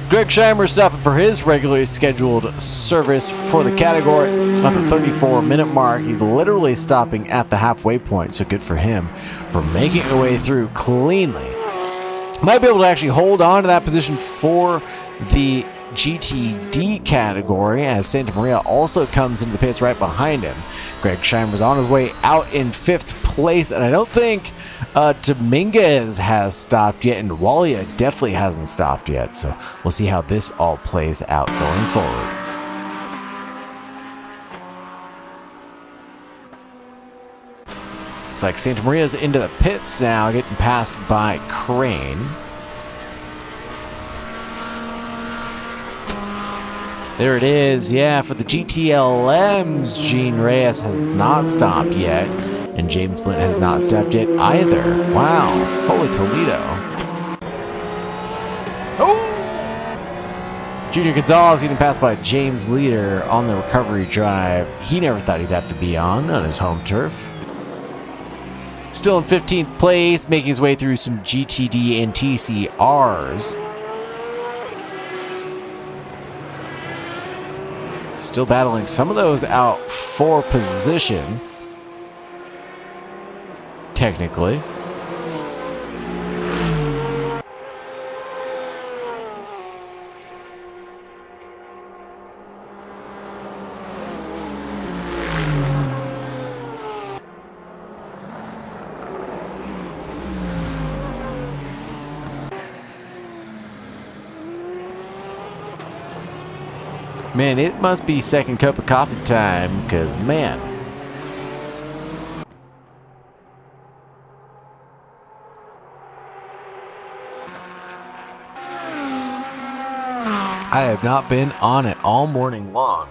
Greg Scheimer stopping for his regularly scheduled service for the category at the 34-minute mark. He's literally stopping at the halfway point, so good for him for making a way through cleanly. Might be able to actually hold on to that position for the GTD category as Santa Maria also comes into the pits right behind him. Greg Scheimer's on his way out in 5th place, and I don't think Dominguez has stopped yet, and Walia definitely hasn't stopped yet, so we'll see how this all plays out going forward. Looks like Santa Maria's into the pits now, getting passed by Crane. There it is, yeah, for the GTLMs, Gene Reyes has not stopped yet, and James Blint has not stopped yet either. Wow, holy Toledo. Oh! Junior Gonzalez getting passed by James Leader on the recovery drive. He never thought he'd have to be on his home turf. Still in 15th place, making his way through some GTD and TCRs. Still battling some of those out for position. Technically. Man, it must be second cup of coffee time, because, man. I have not been on it all morning long.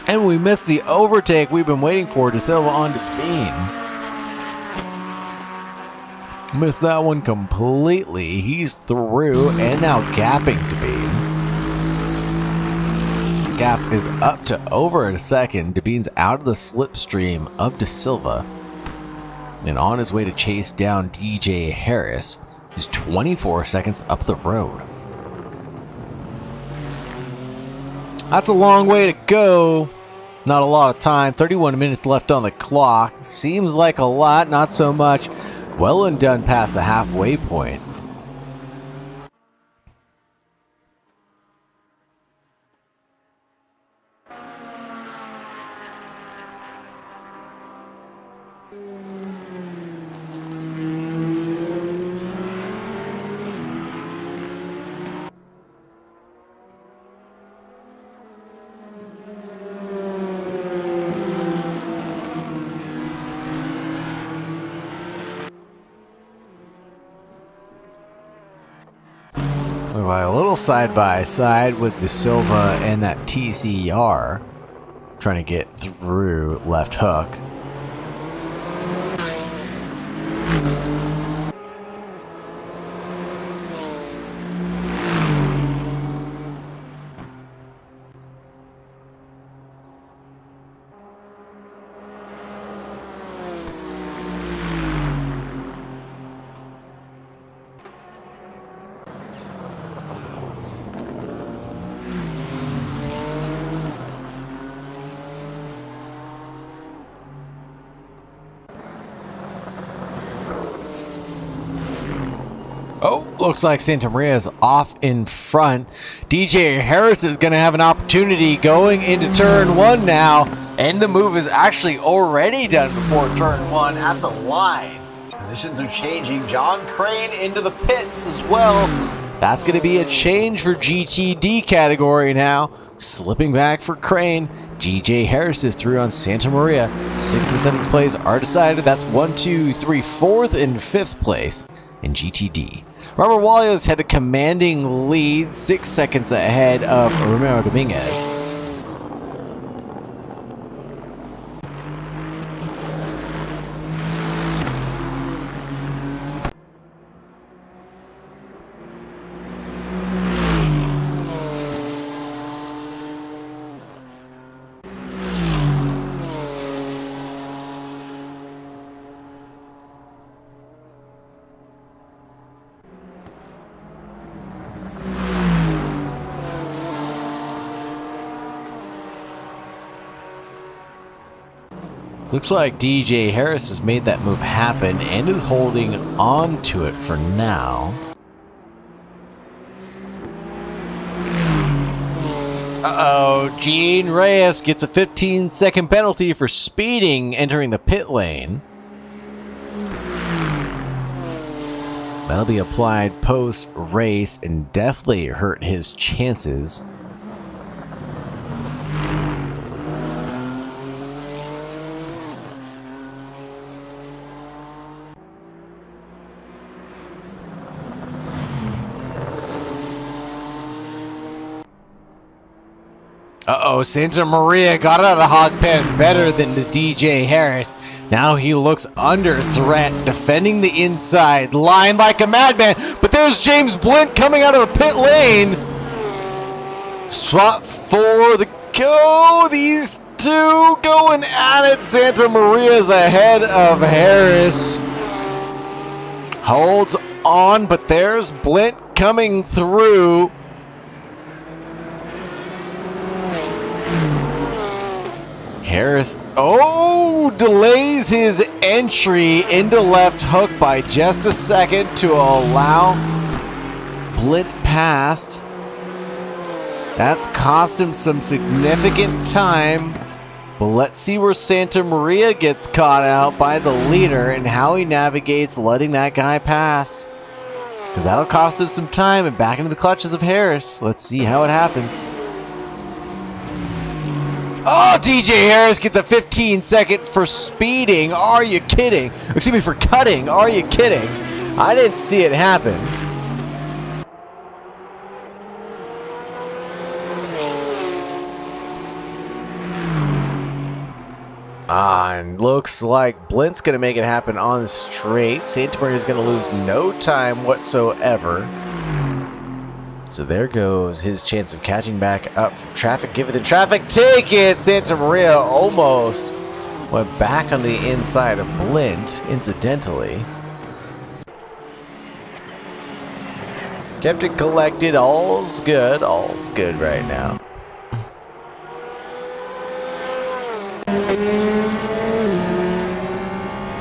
And we missed the overtake we've been waiting for. De Silva on to Bean. Missed that one completely. He's through and now gapping to Bean. Gap is up to over a second. DeBean's out of the slipstream of De Silva and on his way to chase down DJ Harris, who's 24 seconds up the road. That's a long way to go. Not a lot of time. 31 minutes left on the clock. Seems like a lot, not so much. Well and done past the halfway point. A little side by side with De Silva and that TCR trying to get through left hook. Looks like Santa Maria is off in front. DJ Harris is going to have an opportunity going into turn one now. And the move is actually already done before turn one at the line. Positions are changing. John Crane into the pits as well. That's going to be a change for GTD category now. Slipping back for Crane. DJ Harris is through on Santa Maria. 6th and 7th place are decided. That's 1, 2, 3, 4th and 5th place in GTD. Robert Walios had a commanding lead, 6 seconds ahead of Romero Dominguez. Looks like DJ Harris has made that move happen and is holding on to it for now. Uh-oh, Gene Reyes gets a 15-second penalty for speeding entering the pit lane. That'll be applied post-race and definitely hurt his chances. Uh-oh, Santa Maria got out of hog pen better than the DJ Harris. Now he looks under threat, defending the inside line like a madman. But there's James Blint coming out of the pit lane. Swap for the go. These two going at it. Santa Maria's ahead of Harris. Holds on, but there's Blint coming through. Harris, delays his entry into left hook by just a second to allow Blint past. That's cost him some significant time. But let's see where Santa Maria gets caught out by the leader and how he navigates letting that guy past. Because that'll cost him some time and back into the clutches of Harris. Let's see how it happens. Oh, DJ Harris gets a 15-second for speeding. Are you kidding? Excuse me, for cutting. Are you kidding? I didn't see it happen. And looks like Blint's going to make it happen on the straight. Santa Maria is going to lose no time whatsoever. So there goes his chance of catching back up from traffic. Give it the traffic ticket. Santa Maria almost went back on the inside of Blint, incidentally. Kept it collected. All's good. All's good right now.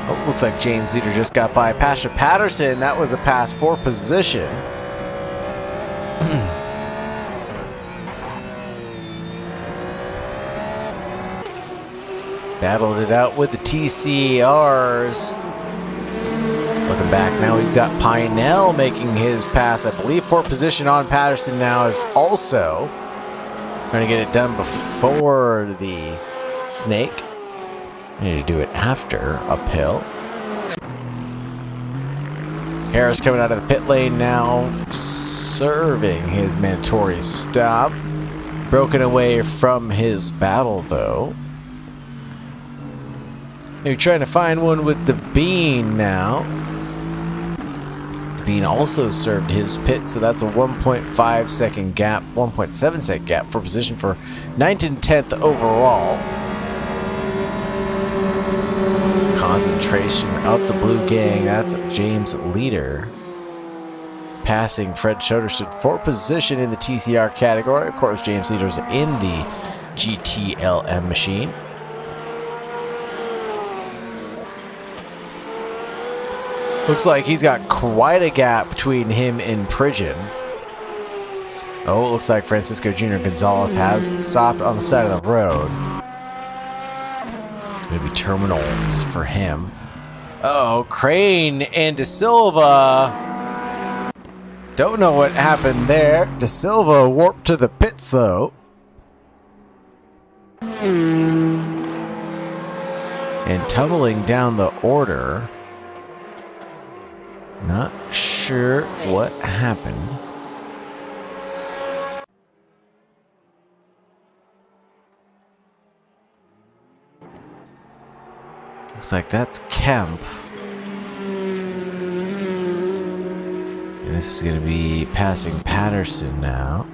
Oh, looks like James Leader just got by Pasha Patterson. That was a pass for position. Battled it out with the TCRs. Looking back now, we've got Pinell making his pass. I believe for position on Patterson now is also trying to get it done before the snake. I need to do it after uphill. Harris coming out of the pit lane now, serving his mandatory stop. Broken away from his battle though. Maybe trying to find one with the Bean now. The Bean also served his pit, so that's a 1.5 second gap, 1.7 second gap for position for 9th and 10th overall. The concentration of the blue gang, that's James Leader. Passing Fred Soderstad for position in the TCR category. Of course, James Leader's in the GTLM machine. Looks like he's got quite a gap between him and Pridgeon. Oh, it looks like Francisco Jr. Gonzalez has stopped on the side of the road. Going to be terminals for him. Oh, Crane and De Silva. Don't know what happened there. De Silva warped to the pits, though. And tumbling down the order. Not sure what happened. Looks like that's Kemp. And this is going to be passing Patterson now.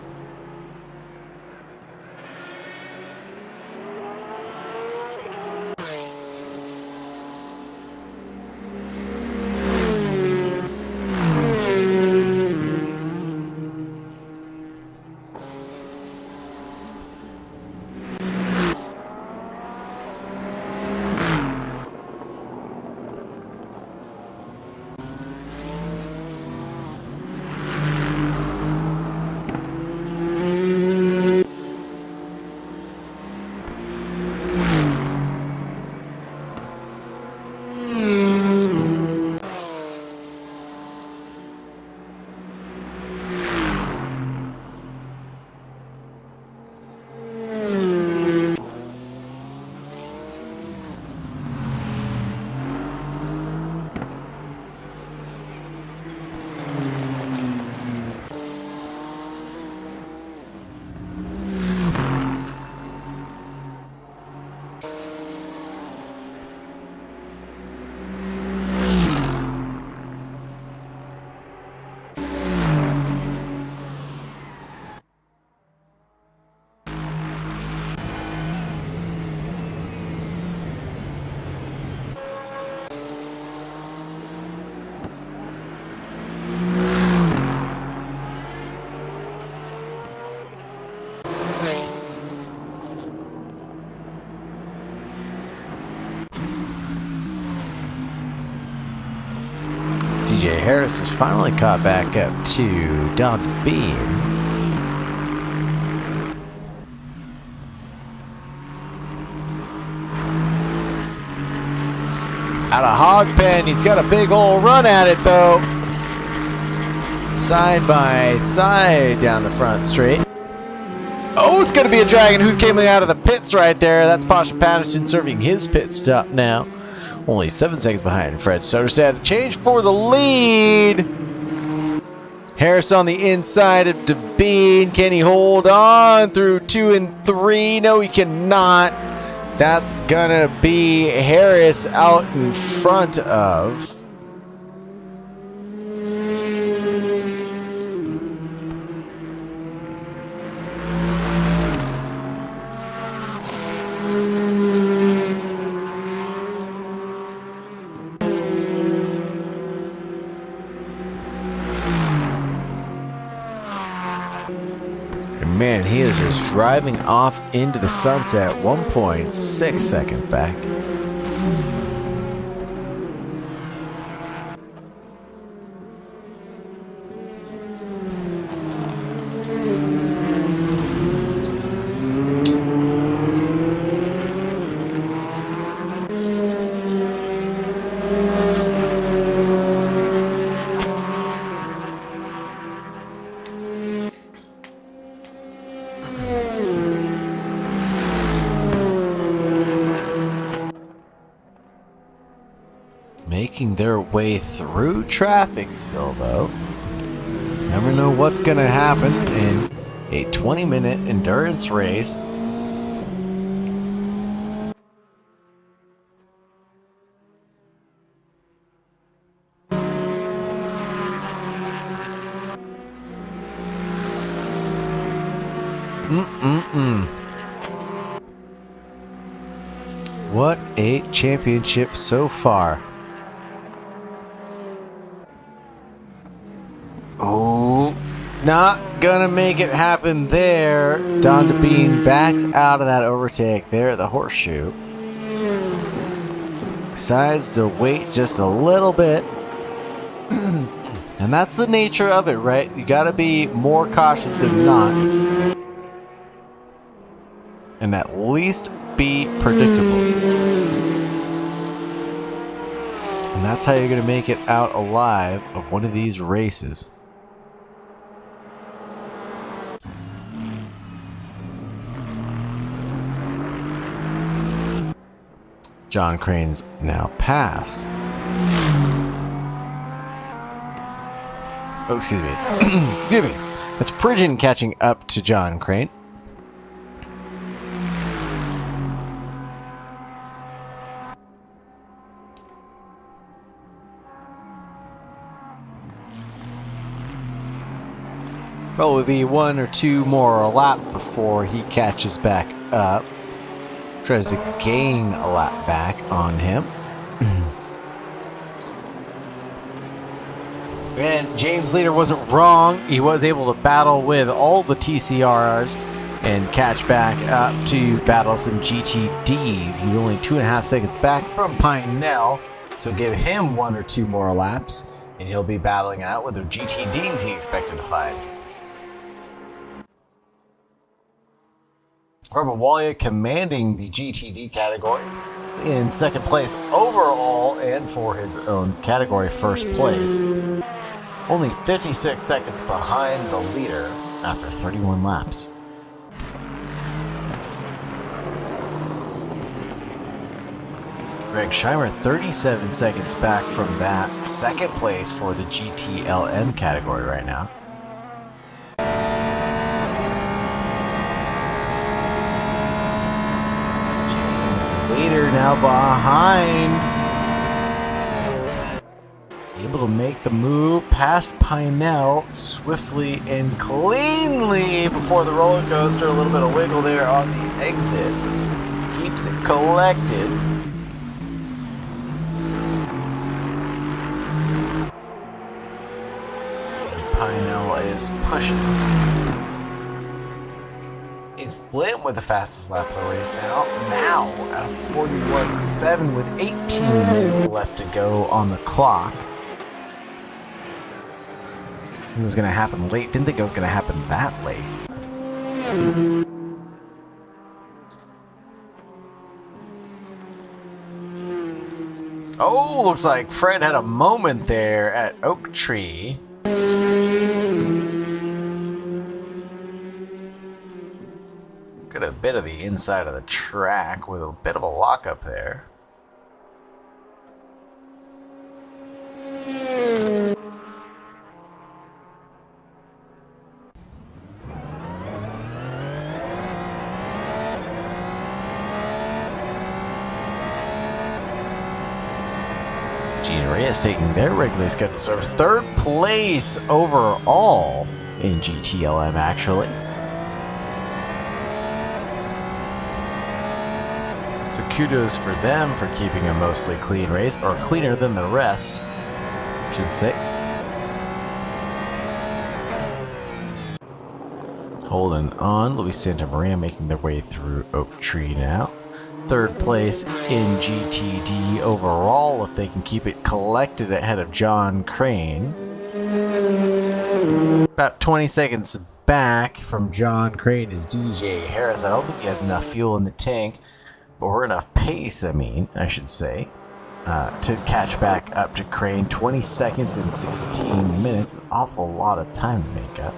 Harris has finally caught back up to Don Bean. Out of hog pen, he's got a big old run at it though. Side by side down the front straight. Oh, it's going to be a Dragon who's coming out of the pits right there. That's Pasha Patterson serving his pit stop now. Only 7 seconds behind Fred Soderstad. Change for the lead. Harris on the inside of Devine. Can he hold on through 2 and 3? No, he cannot. That's gonna be Harris out in front of. Man, he is just driving off into the sunset, 1.6 seconds back. Making their way through traffic still, though. Never know what's going to happen in a 20-minute endurance race. What a championship so far. Oh, not gonna make it happen there. Don DeBean backs out of that overtake there at the horseshoe. Decides to wait just a little bit. And that's the nature of it, right? You gotta be more cautious than not. And at least be predictable. And that's how you're gonna make it out alive of one of these races. John Crane's now passed. Oh, excuse me. Excuse me. That's Pridgeon catching up to John Crane. Probably be 1 or 2 more lap before he catches back up. Tries to gain a lap back on him. And James Leader wasn't wrong. He was able to battle with all the TCRs and catch back up to battle some GTDs. He's only 2.5 seconds back from Pinell, so give him 1 or 2 more laps, and he'll be battling out with the GTDs he expected to find. Robert Walia commanding the GTD category in second place overall and for his own category first place. Only 56 seconds behind the leader after 31 laps. Greg Scheimer 37 seconds back from that second place for the GTLM category right now. Later now behind. Able to make the move past Pinell swiftly and cleanly before the roller coaster. A little bit of wiggle there on the exit. Keeps it collected. And Pinell is pushing. It's Glen with the fastest lap of the race now at 41.7 with 18 minutes left to go on the clock. It was going to happen late. Didn't think it was going to happen that late. Oh, looks like Fred had a moment there at Oak Tree. Got a bit of the inside of the track with a bit of a lockup there. Gene Reyes taking their regularly scheduled service. Third place overall in GTLM, actually. So kudos for them for keeping a mostly clean race, or cleaner than the rest, I should say. Holding on, Luis Santa Maria making their way through Oak Tree now. Third place in GTD overall if they can keep it collected ahead of John Crane. About 20 seconds back from John Crane is DJ Harris. I don't think he has enough fuel in the tank, or enough pace, I should say, to catch back up to Crane. 20 seconds and 16 minutes. An awful lot of time to make up.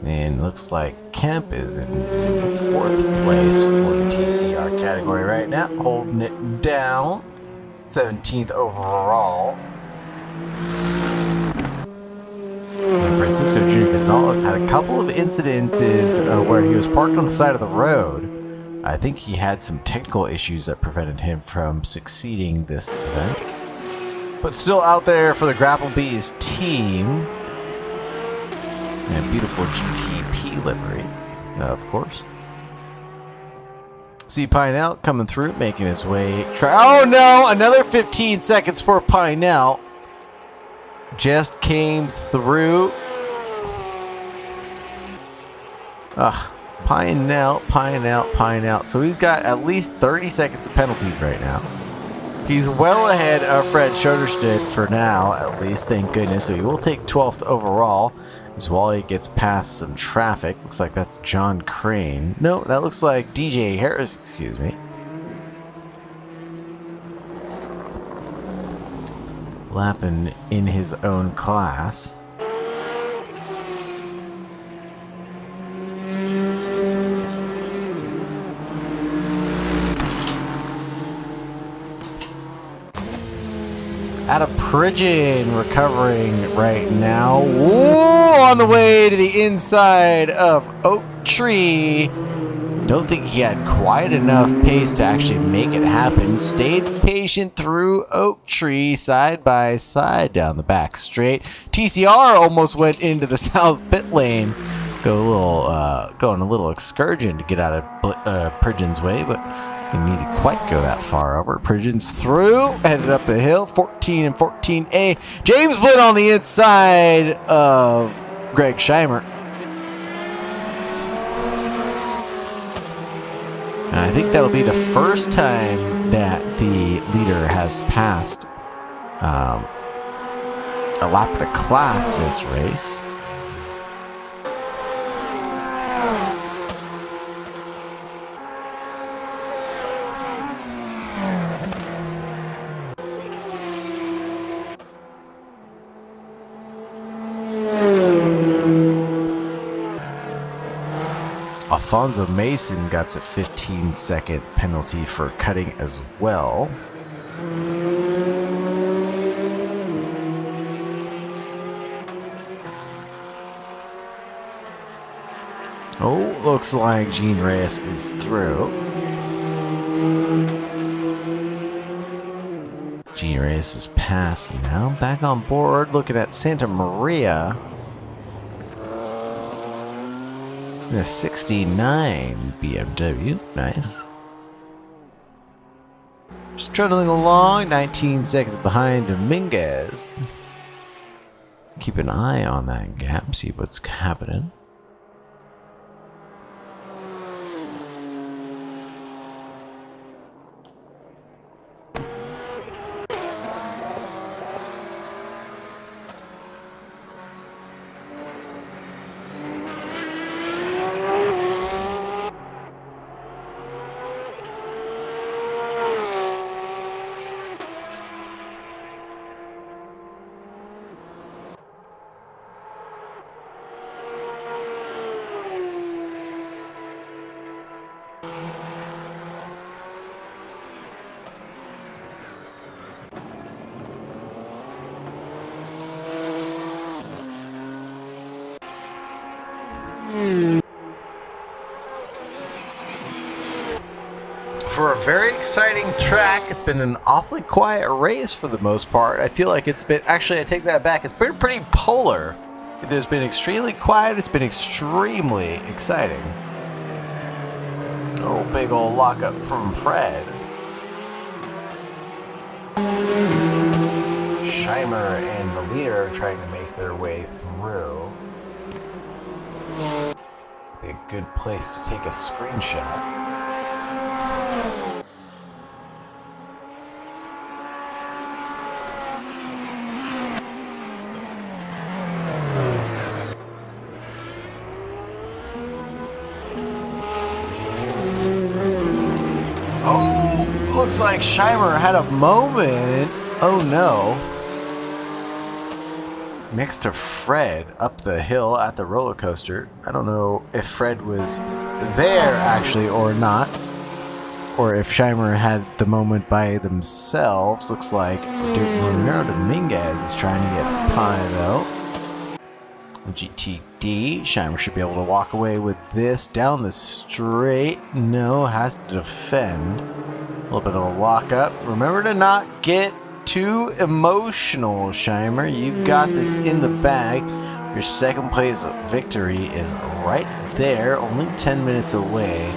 And looks like Kemp is in 4th place for the TCR category right now, holding it down. 17th overall. And Francisco Jr. Gonzalez had a couple of incidences where he was parked on the side of the road. I think he had some technical issues that prevented him from succeeding this event. But still out there for the Grapple Bees team. And a beautiful GTP livery, of course. See Pinell coming through, making his way. Oh no! Another 15 seconds for Pinell. Just came through. Pinell. So he's got at least 30 seconds of penalties right now. He's well ahead of Fred Schoderstedt for now, at least, thank goodness. So he will take 12th overall as Wally gets past some traffic. Looks like that's John Crane. No, that looks like DJ Harris, excuse me. Lapping in his own class. Out of Pridgeon recovering right now. Whoa, on the way to the inside of Oak Tree. Don't think he had quite enough pace to actually make it happen. Stayed patient through Oak Tree, side by side down the back straight. TCR almost went into the south pit lane. Going a little excursion to get out of Pridgeon's way, but he didn't quite go that far over. Pridgeon's through, headed up the hill. 14 and 14A. James Blinn on the inside of Greg Scheimer. And I think that'll be the first time that the leader has passed a lap of the class this race. Alfonso Mason got a 15-second penalty for cutting as well. Oh, looks like Gene Reyes is through. Gene Reyes is passed now. Back on board, looking at Santa Maria. The 69 BMW, nice. Just trundling along, 19 seconds behind Dominguez. Keep an eye on that gap, see what's happening. For a very exciting track, it's been an awfully quiet race for the most part. I feel like it's been, actually I take that back, it's been pretty polar. It has been extremely quiet, it's been extremely exciting. Oh, big old lockup from Fred. Scheimer and the leader are trying to make their way through. A good place to take a screenshot. Oh, looks like Scheimer had a moment. Oh no. Next to Fred up the hill at the roller coaster. I don't know if Fred was there actually or not, or if Scheimer had the moment by themselves. Looks like Romero Dominguez is trying to get Pi though. GTD. Scheimer should be able to walk away with this down the straight. No, has to defend. A little bit of a lockup. Remember to not get too emotional, Scheimer. You got this in the bag. Your second place victory is right there, only 10 minutes away.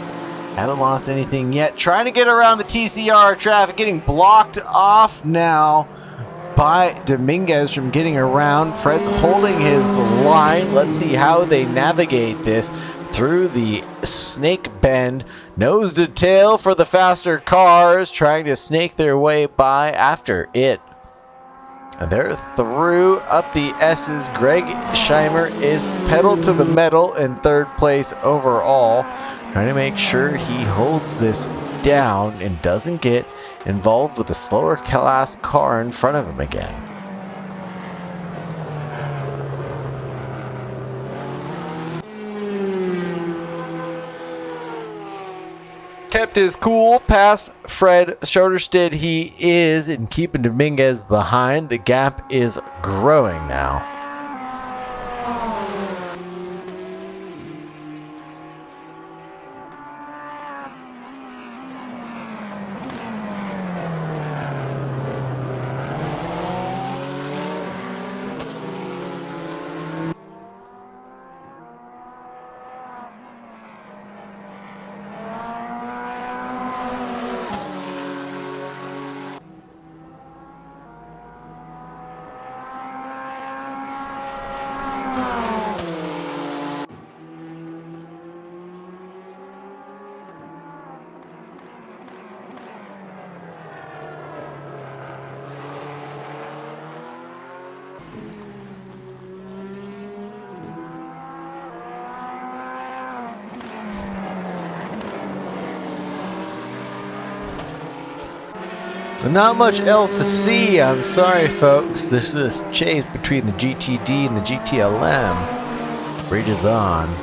Haven't lost anything yet. Trying to get around the TCR traffic, getting blocked off now by Dominguez from getting around. Fred's holding his line. Let's see how they navigate this through the snake bend. Nose to tail for the faster cars, trying to snake their way by after it. And they're through up the S's. Greg Scheimer is pedal to the metal in third place overall, trying to make sure he holds this down and doesn't get involved with the slower class car in front of him again. Kept his cool past Fred Soderstedt. He is, and keeping Dominguez behind. The gap is growing now. Not much else to see. I'm sorry, folks. There's this chase between the GTD and the GTLM. Bridge is on.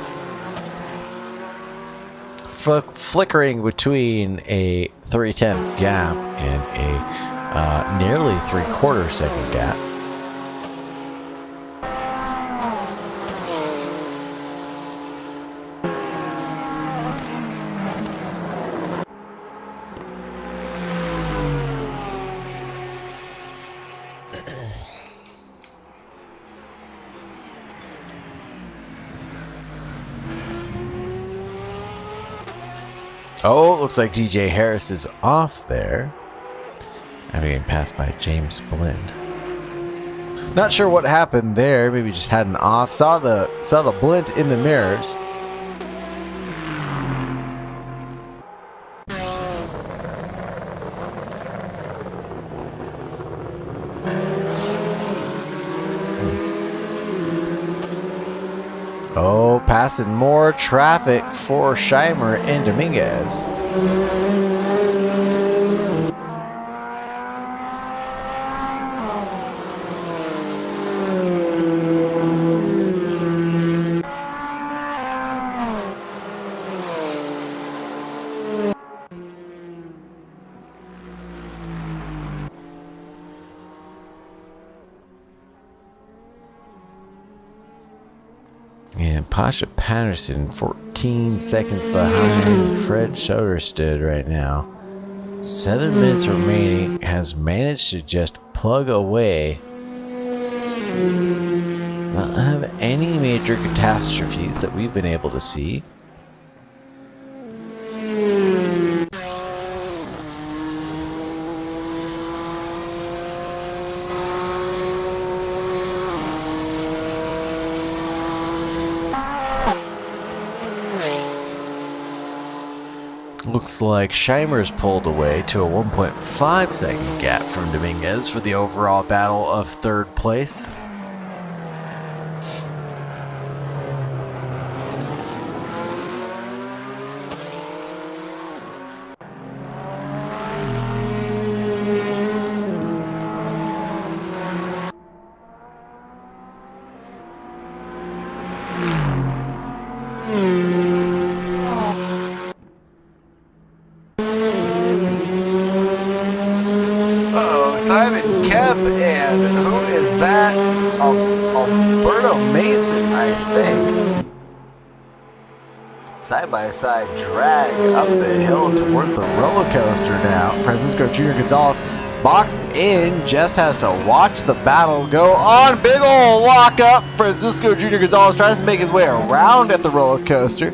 Flickering between a 3/10 gap and a nearly 3/4 second gap. Oh, it looks like DJ Harris is off there. After getting passed by James Blind. Not sure what happened there. Maybe just had an off. Saw the Blind in the mirrors. Oh, passing more traffic for Scheimer and Dominguez. And Pasha Patterson 14 seconds behind Fred Soderstedt right now. 7 minutes remaining, has managed to just plug away. Not have any major catastrophes that we've been able to see. Looks like Scheimer's pulled away to a 1.5 second gap from Dominguez for the overall battle of third place. Simon Kemp, and who is that? Alberto Mason, I think. Side-by-side drag up the hill towards the roller coaster now. Francisco Jr. Gonzalez boxed in, just has to watch the battle go on. Big ol' lock up. Francisco Jr. Gonzalez tries to make his way around at the roller coaster.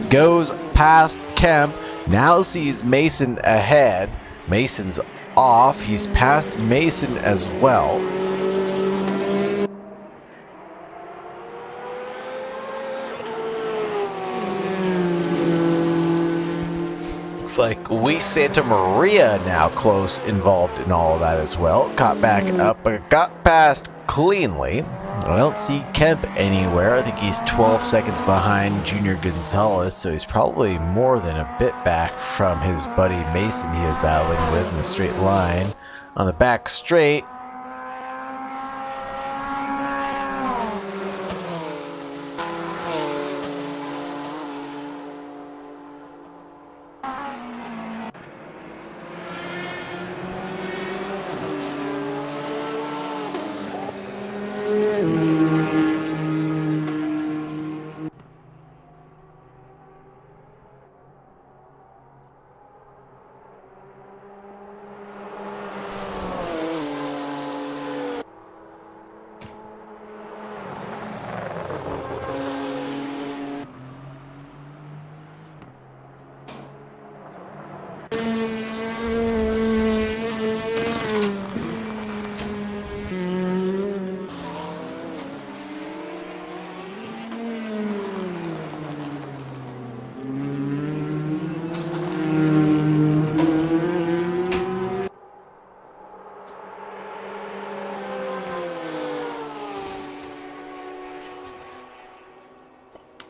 Goes past Kemp. Now sees Mason ahead. Mason's off. He's past Mason as well. Looks like Luis Santa Maria now close involved in all of that as well. Got back up, but got past cleanly. I don't see Kemp anywhere. I think he's 12 seconds behind Junior Gonzalez, so he's probably more than a bit back from his buddy Mason he is battling with in the straight line. On the back straight,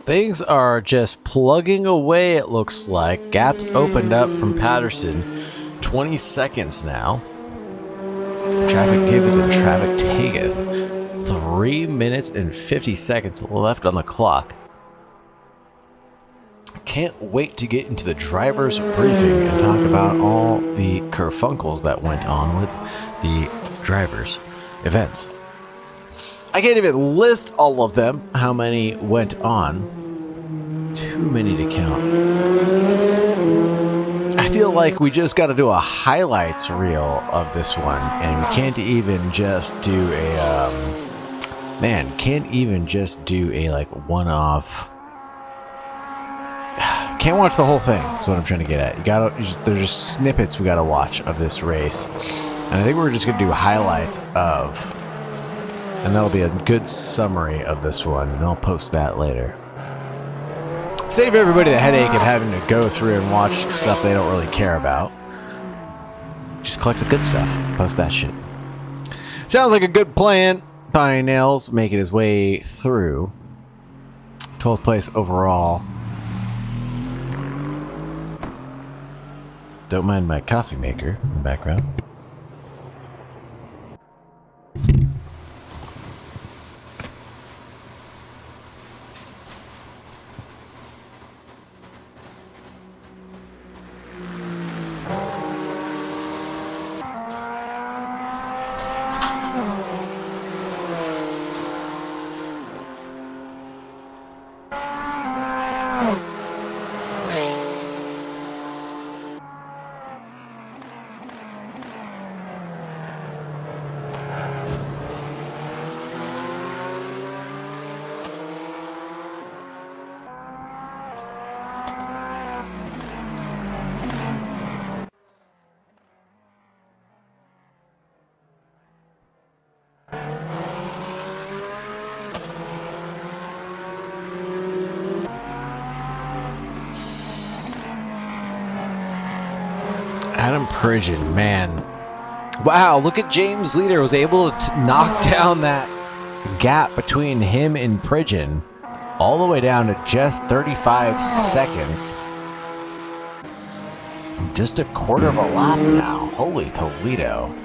things are just plugging away, it looks like. Gaps opened up from Patterson. 20 seconds now. Traffic giveth and traffic taketh. 3 minutes and 50 seconds left on the clock. Can't wait to get into the driver's briefing and talk about all the kerfunkles that went on with the drivers' events. I can't even list all of them, how many went on. Too many to count. I feel like we just got to do a highlights reel of this one, and we can't even just do a, can't even just do a, like, one-off. Can't watch the whole thing, is what I'm trying to get at. There's just snippets we gotta watch of this race. And I think we're just gonna do highlights of, and that'll be a good summary of this one, and I'll post that later. Save everybody the headache of having to go through and watch stuff they don't really care about. Just collect the good stuff, post that shit. Sounds like a good plan. Nails making his way through. 12th place overall. Don't mind my coffee maker in the background. Pridgeon, man. Wow, look at James Leader was able to knock down that gap between him and Pridgeon all the way down to just 35 seconds. Just a quarter of a lap now. Holy Toledo.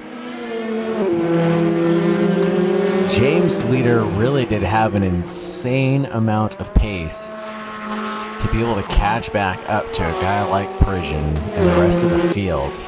James Leader really did have an insane amount of pace to be able to catch back up to a guy like Pridgeon and the rest of the field.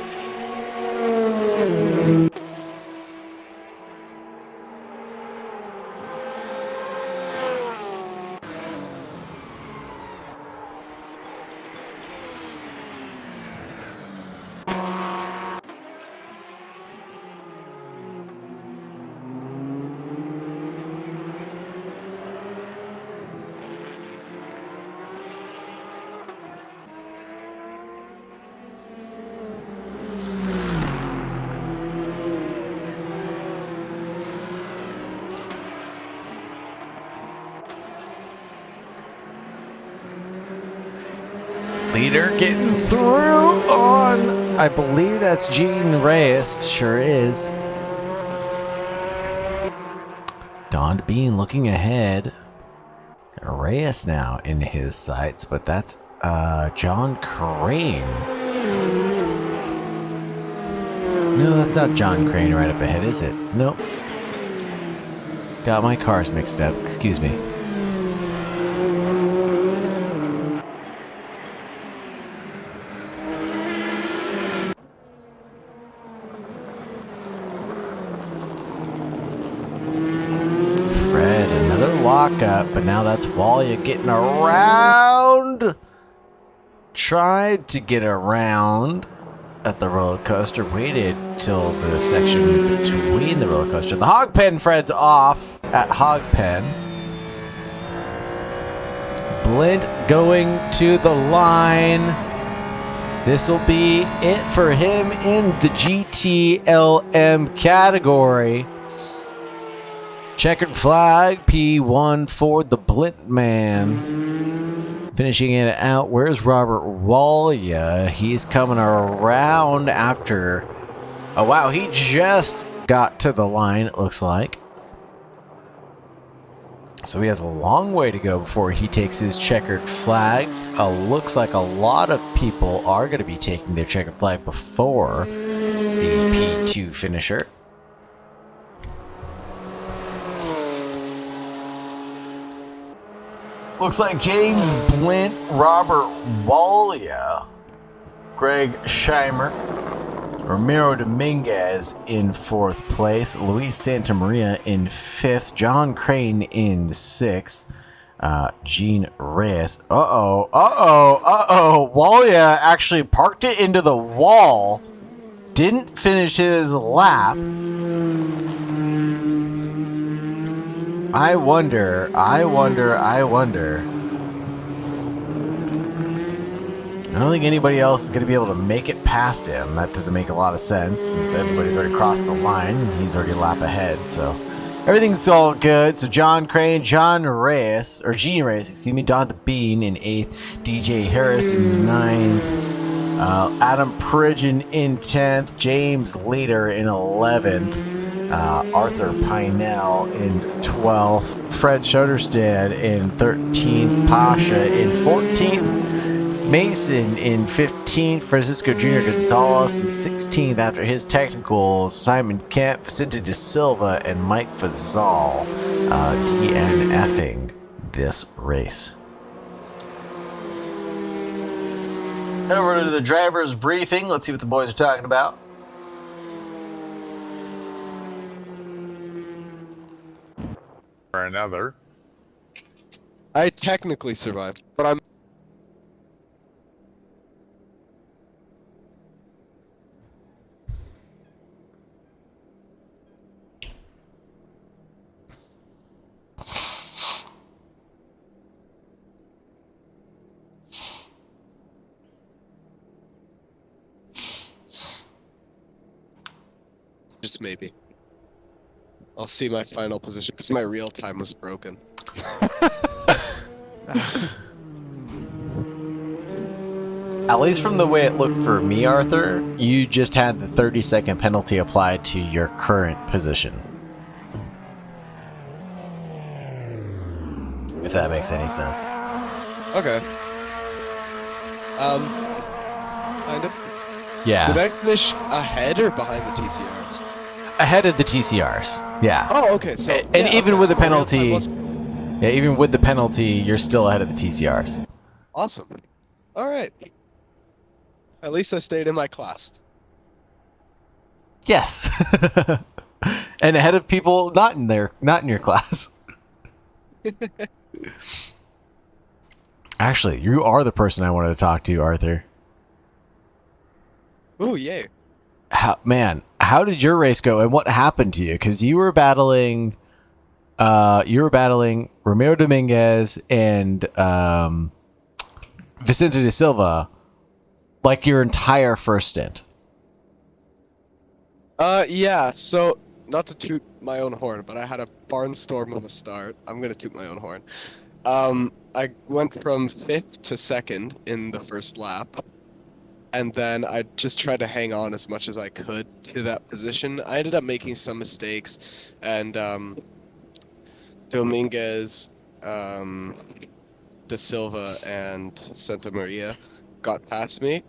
Leader getting through on, I believe that's Gene Reyes. Sure is. Don Bean looking ahead. Reyes now in his sights, but that's John Crane. No, that's not John Crane right up ahead, is it? Nope. Got my cars mixed up. Excuse me. Up, but now that's Walia getting around. Tried to get around at the roller coaster. Waited till the section between the roller coaster. The hog pen Fred's off at hog pen. Blint going to the line. This will be it for him in the GTLM category. Checkered flag, P1 for the Blint man. Finishing it out, where's Robert Walia? He's coming around after... Oh, wow, he just got to the line, it looks like. So he has a long way to go before he takes his checkered flag. Looks like a lot of people are going to be taking their checkered flag before the P2 finisher. Looks like James Blint, Robert Walia, Greg Scheimer, Ramiro Dominguez in 4th place, Luis Santamaria in 5th, John Crane in 6th, Gene Reyes. Walia actually parked it into the wall, didn't finish his lap. I wonder. I don't think anybody else is going to be able to make it past him. That doesn't make a lot of sense since everybody's already crossed the line and he's already a lap ahead. So everything's all good. So John Crane, Gene Reyes, Don DeBean in 8th, DJ Harris in 9th, Adam Pridgeon in 10th, James Leader in 11th. Arthur Pinell in 12th, Fred Schoderstead in 13th, Pasha in 14th, Mason in 15th, Francisco Jr. Gonzalez in 16th after his technicals, Simon Kemp, Vicente de Silva, and Mike Fazal DNFing this race. Over to the driver's briefing. Let's see what the boys are talking about. Or another. I technically survived, but I'm... Just maybe. I'll see my final position because my real time was broken. At least from the way it looked for me, Arthur, you just had the 30-second penalty applied to your current position. If that makes any sense. Okay. Kind of. Yeah. Did I finish ahead or behind the TCRs? Ahead of the TCRs. Yeah. Oh, okay. So And yeah, even okay, with the so my real time penalty, was- yeah, even with the penalty, you're still ahead of the TCRs. Awesome. All right. At least I stayed in my class. Yes. And ahead of people not in your class. Actually, you are the person I wanted to talk to, Arthur. Oh, yay. How did your race go, and what happened to you? Because you were battling Ramiro Dominguez and Vicente de Silva, like your entire first stint. Yeah, so not to toot my own horn, but I had a barnstorm on the start. I'm gonna toot my own horn. I went from 5th to 2nd in the first lap, and then I just tried to hang on as much as I could to that position. I ended up making some mistakes, and Dominguez, De Silva, and Santa Maria got past me,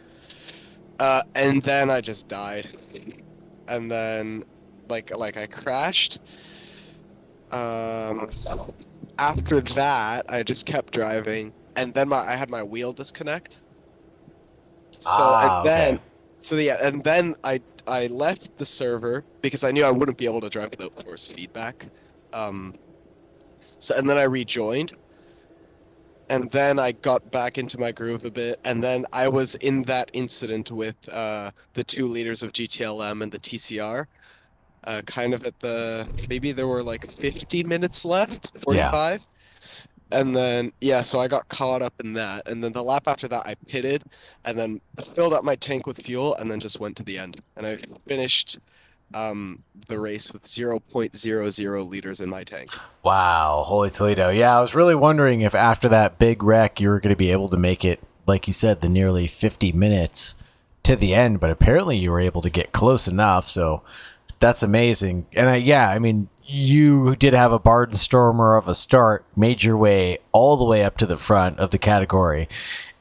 and then I just died, and then like I crashed. After that, I just kept driving, and then I had my wheel disconnect. So and then I left the server because I knew I wouldn't be able to drive without force feedback. And then I rejoined, and then I got back into my groove a bit, and then I was in that incident with the 2 leaders of GTLM and the TCR. Kind of maybe there were like 50 minutes left, 45. Yeah. And then, so I got caught up in that. And then the lap after that, I pitted, and then I filled up my tank with fuel, and then just went to the end. And I finished the race with 0.00 liters in my tank. Wow, holy Toledo. Yeah, I was really wondering if after that big wreck, you were going to be able to make it, like you said, the nearly 50 minutes to the end. But apparently you were able to get close enough, so that's amazing. And I mean, you did have a barnstormer of a start, made your way all the way up to the front of the category.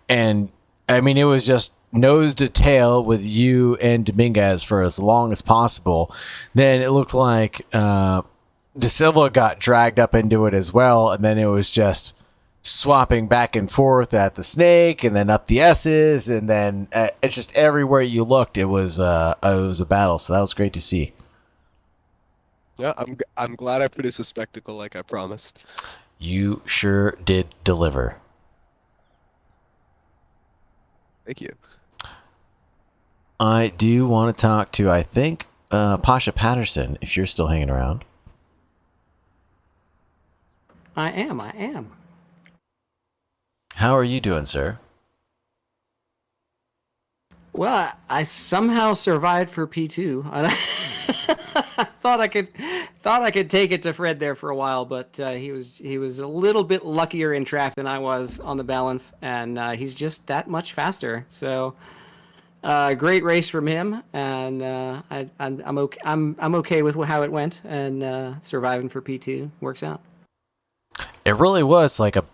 And I mean, it was just nose to tail with you and Dominguez for as long as possible. Then it looked like De Silva got dragged up into it as well. And then it was just swapping back and forth at the snake and then up the S's. And then it's just everywhere you looked, it was a battle. So that was great to see. Yeah, I'm glad I produced a spectacle like I promised. You sure did deliver. Thank you. I do want to talk to, I think, Pasha Patterson, if you're still hanging around. I am. How are you doing, sir? Well, I somehow survived for P2. I thought I could take it to Fred there for a while, but he was a little bit luckier in track than I was on the balance, and he's just that much faster. So great race from him, and I'm okay. I'm okay with how it went, and surviving for P2 works out. It really was like a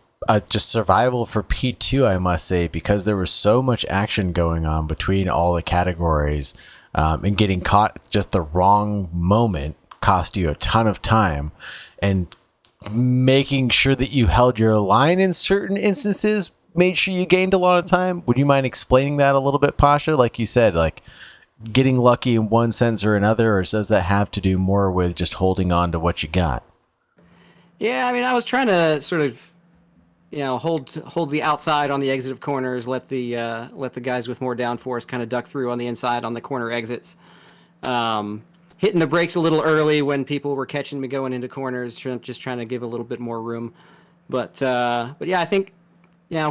just survival for P2, I must say, because there was so much action going on between all the categories, and getting caught at just the wrong moment cost you a ton of time, and making sure that you held your line in certain instances made sure you gained a lot of time. Would you mind explaining that a little bit, Pasha? Like you said, like getting lucky in one sense or another, or does that have to do more with just holding on to what you got? Yeah, I mean, I was trying to sort of, hold the outside on the exit of corners, let the guys with more downforce kind of duck through on the inside on the corner exits. Hitting the brakes a little early when people were catching me going into corners, just trying to give a little bit more room. But yeah, I think,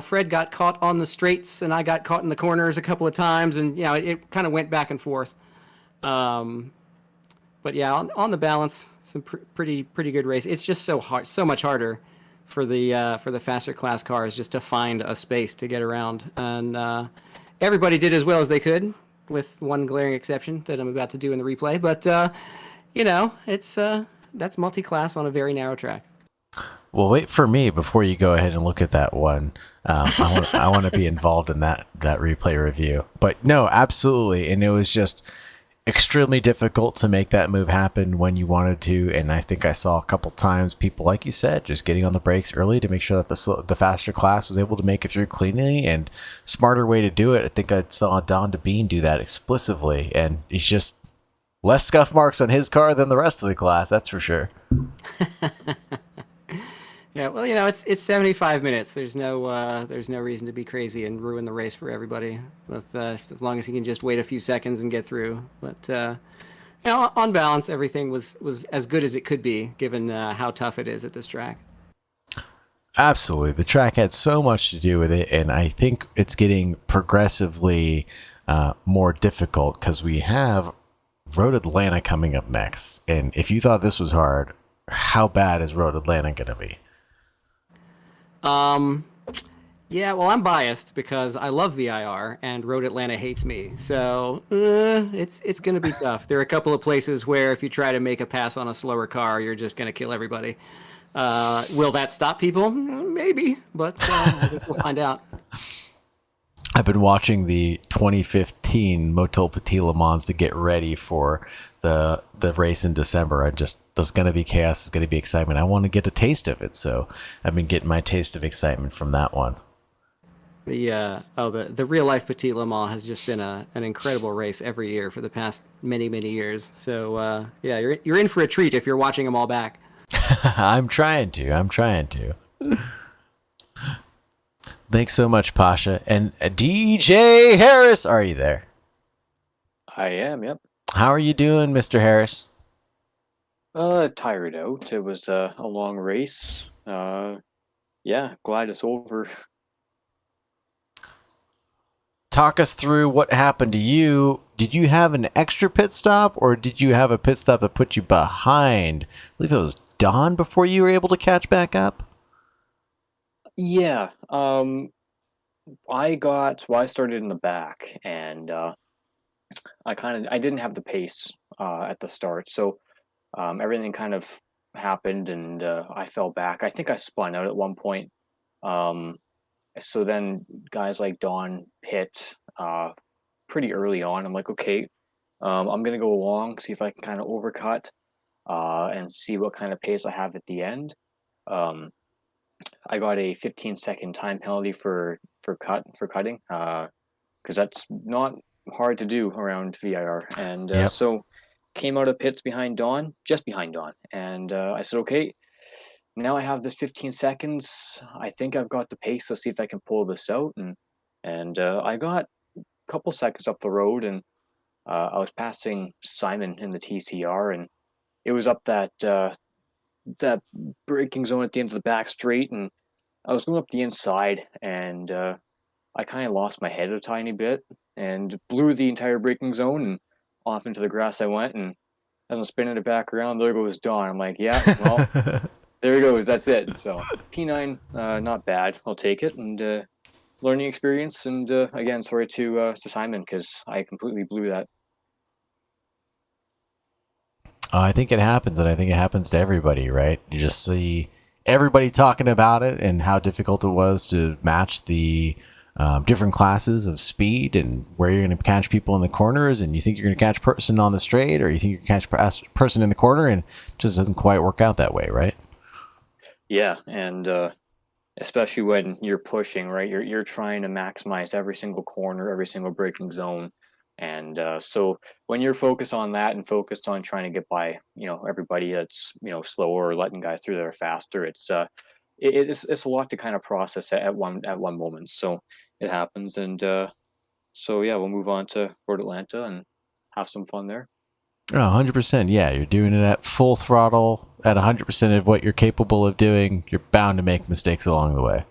Fred got caught on the straights and I got caught in the corners a couple of times, and it kind of went back and forth. But yeah, on the balance, some pretty good race. It's just so hard, so much harder for the faster class cars just to find a space to get around, and everybody did as well as they could, with one glaring exception that I'm about to do in the replay. But it's that's multi-class on a very narrow track. Well, wait for me before you go ahead and look at that one. I want to be involved in that replay review. But no, absolutely, and it was just extremely difficult to make that move happen when you wanted to. And I think I saw a couple times people, like you said, just getting on the brakes early to make sure that the faster class was able to make it through cleanly, and smarter way to do it. I think I saw Don DeBean do that explicitly, and he's just less scuff marks on his car than the rest of the class. That's for sure. Yeah, well, it's 75 minutes. There's no reason to be crazy and ruin the race for everybody. As long as you can just wait a few seconds and get through. But on balance, everything was as good as it could be, given how tough it is at this track. Absolutely, the track had so much to do with it, and I think it's getting progressively more difficult because we have Road Atlanta coming up next. And if you thought this was hard, how bad is Road Atlanta going to be? Yeah, well, I'm biased because I love VIR and Road Atlanta hates me. So it's going to be tough. There are a couple of places where if you try to make a pass on a slower car, you're just going to kill everybody. Will that stop people? Maybe, but I guess we'll find out. I've been watching the 2015 Motul Petit Le Mans to get ready for the race in December. There's going to be chaos. There's going to be excitement. I want to get a taste of it, so I've been getting my taste of excitement from that one. The real life Petit Le Mans has just been an incredible race every year for the past many years. So you're in for a treat if you're watching them all back. I'm trying to. Thanks so much, Pasha. And DJ Harris, are you there? I am, yep. How are you doing, Mr. Harris? Tired out. It was a long race. Glad it's over. Talk us through what happened to you. Did you have an extra pit stop, or did you have a pit stop that put you behind? I believe it was Dawn before you were able to catch back up? Yeah. I started in the back, and I didn't have the pace at the start, so everything kind of happened, and I fell back. I think I spun out at one point. So then guys like Don pit pretty early on. I'm like, okay, I'm gonna go along, see if I can kind of overcut and see what kind of pace I have at the end. I got a 15-second time penalty for cutting, because that's not hard to do around VIR, and so came out of pits just behind Dawn, and I said, okay, now I have this 15 seconds. I think I've got the pace. Let's see if I can pull this out, and I got a couple seconds up the road, and I was passing Simon in the TCR, and it was up that braking zone at the end of the back straight, and I was going up the inside, and I kind of lost my head a tiny bit and blew the entire braking zone, and off into the grass I went, and as I'm spinning it back around, there goes Dawn. I'm like, yeah, well, there he goes. That's it. So P9, not bad. I'll take it, and learning experience. And again, sorry to Simon because I completely blew that. I think it happens, and I think it happens to everybody, right? You just see everybody talking about it and how difficult it was to match the different classes of speed and where you're going to catch people in the corners, and you think you're going to catch person on the straight, or you think you can catch person in the corner, and it just doesn't quite work out that way, right? Yeah, and especially when you're pushing, right? You're trying to maximize every single corner, every single braking zone. And so when you're focused on that and focused on trying to get by, everybody that's, slower or letting guys through that are faster, it's a lot to kind of process at one moment. So it happens. And we'll move on to Road Atlanta and have some fun there. Oh, 100%. Yeah, you're doing it at full throttle, at 100% of what you're capable of doing. You're bound to make mistakes along the way.